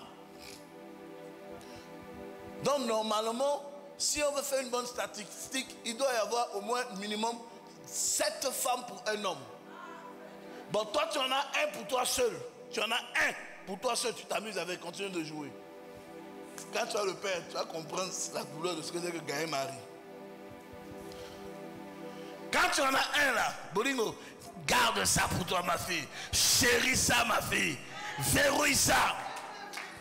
Donc normalement, si on veut faire une bonne statistique, il doit y avoir au moins minimum 7 femmes pour un homme. Bon, toi tu en as un pour toi seul. Tu en as un pour toi seul, tu t'amuses avec, continue de jouer. Quand tu as le père, tu vas comprendre la douleur de ce que c'est que gagner mari. Quand tu en as un là, Bolingo, garde ça pour toi ma fille. Chéris ça ma fille. Verrouille ça.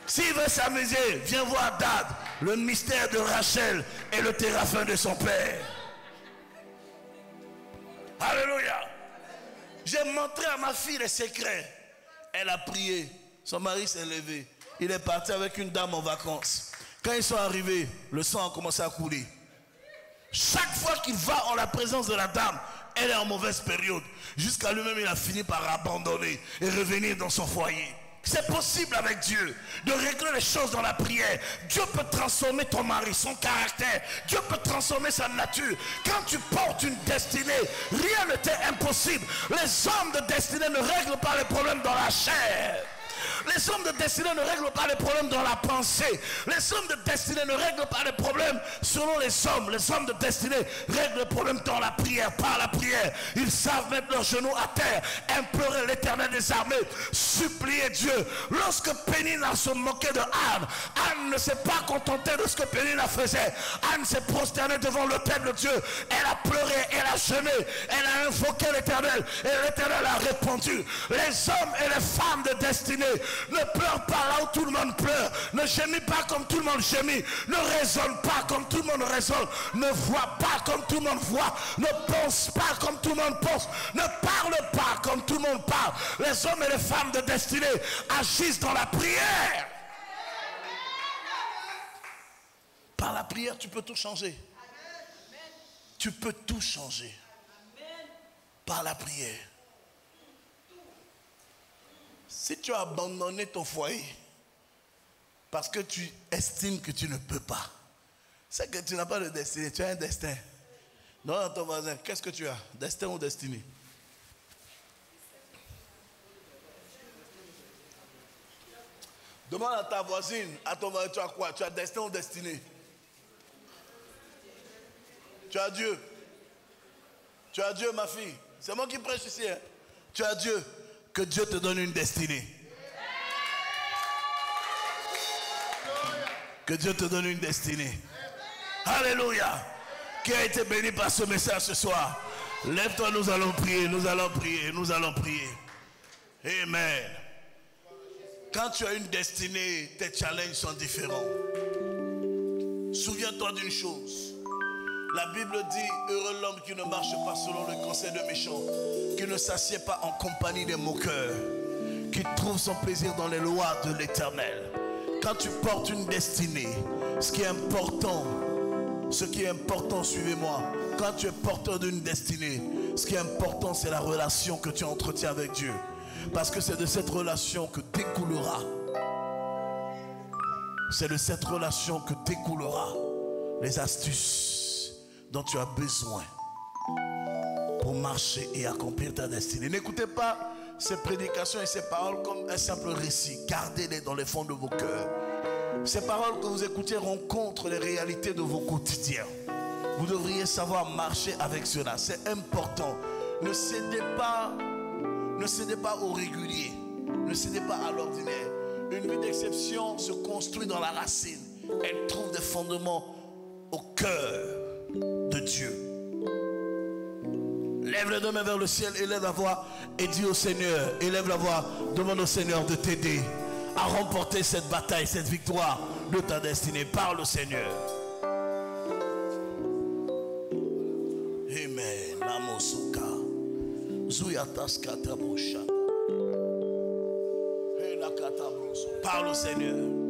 S'il veut s'amuser, viens voir Dad, le mystère de Rachel et le théraphin de son père. Alléluia. J'ai montré à ma fille les secrets. Elle a prié. Son mari s'est levé. Il est parti avec une dame en vacances. Quand ils sont arrivés, le sang a commencé à couler. Chaque fois qu'il va en la présence de la dame, elle est en mauvaise période. Jusqu'à lui-même, il a fini par abandonner et revenir dans son foyer. C'est possible avec Dieu de régler les choses dans la prière. Dieu peut transformer ton mari, son caractère. Dieu peut transformer sa nature. Quand tu portes une destinée, rien ne t'est impossible. Les hommes de destinée ne règlent pas les problèmes dans la chair. Les hommes de destinée ne règlent pas les problèmes dans la pensée. Les hommes de destinée ne règlent pas les problèmes selon les hommes. Les hommes de destinée règlent les problèmes dans la prière, par la prière. Ils savent mettre leurs genoux à terre, implorer l'Éternel des armées, supplier Dieu. Lorsque Pénina se moquait de Anne, Anne ne s'est pas contentée de ce que Pénina faisait. Anne s'est prosternée devant l'autel de Dieu. Elle a pleuré, elle a jeûné, elle a invoqué l'Éternel et l'Éternel a répondu. Les hommes et les femmes de destinée ne pleure pas là où tout le monde pleure. Ne gémit pas comme tout le monde gémit. Ne raisonne pas comme tout le monde raisonne. Ne voit pas comme tout le monde voit. Ne pense pas comme tout le monde pense. Ne parle pas comme tout le monde parle. Les hommes et les femmes de destinée agissent dans la prière. Par la prière, tu peux tout changer. Tu peux tout changer. Par la prière. Si tu as abandonné ton foyer parce que tu estimes que tu ne peux pas, c'est que tu n'as pas de destinée, tu as un destin. Non, ton voisin, qu'est-ce que tu as? Destin ou destinée? Demande à ta voisine, à ton voisin, tu as quoi? Tu as destin ou destinée? Tu as Dieu. Tu as Dieu, ma fille. C'est moi qui prêche ici. Hein? Tu as Dieu. Que Dieu te donne une destinée. Que Dieu te donne une destinée. Alléluia. Qui a été béni par ce message ce soir? Lève-toi, nous allons prier, nous allons prier, nous allons prier. Amen. Quand tu as une destinée, tes challenges sont différents. Souviens-toi d'une chose. La Bible dit, heureux l'homme qui ne marche pas selon le conseil de méchants, qui ne s'assied pas en compagnie des moqueurs, qui trouve son plaisir dans les lois de l'Éternel. Quand tu portes une destinée, ce qui est important, suivez-moi, quand tu es porteur d'une destinée, ce qui est important, c'est la relation que tu entretiens avec Dieu. Parce que c'est de cette relation que découlera. C'est de cette relation que découlera les astuces dont tu as besoin pour marcher et accomplir ta destinée. N'écoutez pas ces prédications et ces paroles comme un simple récit. Gardez-les dans les fonds de vos cœurs. Ces paroles que vous écoutez rencontrent les réalités de vos quotidiens. Vous devriez savoir marcher avec cela. C'est important. Ne cédez pas au régulier. Ne cédez pas à l'ordinaire. Une vie d'exception se construit dans la racine. Elle trouve des fondements au cœur de Dieu. Lève les deux mains vers le ciel, élève la voix et dis au Seigneur, élève la voix, demande au Seigneur de t'aider à remporter cette bataille, cette victoire de ta destinée. Parle au Seigneur. Amen. Namosuka. Zuyataska tabosha. Parle au Seigneur.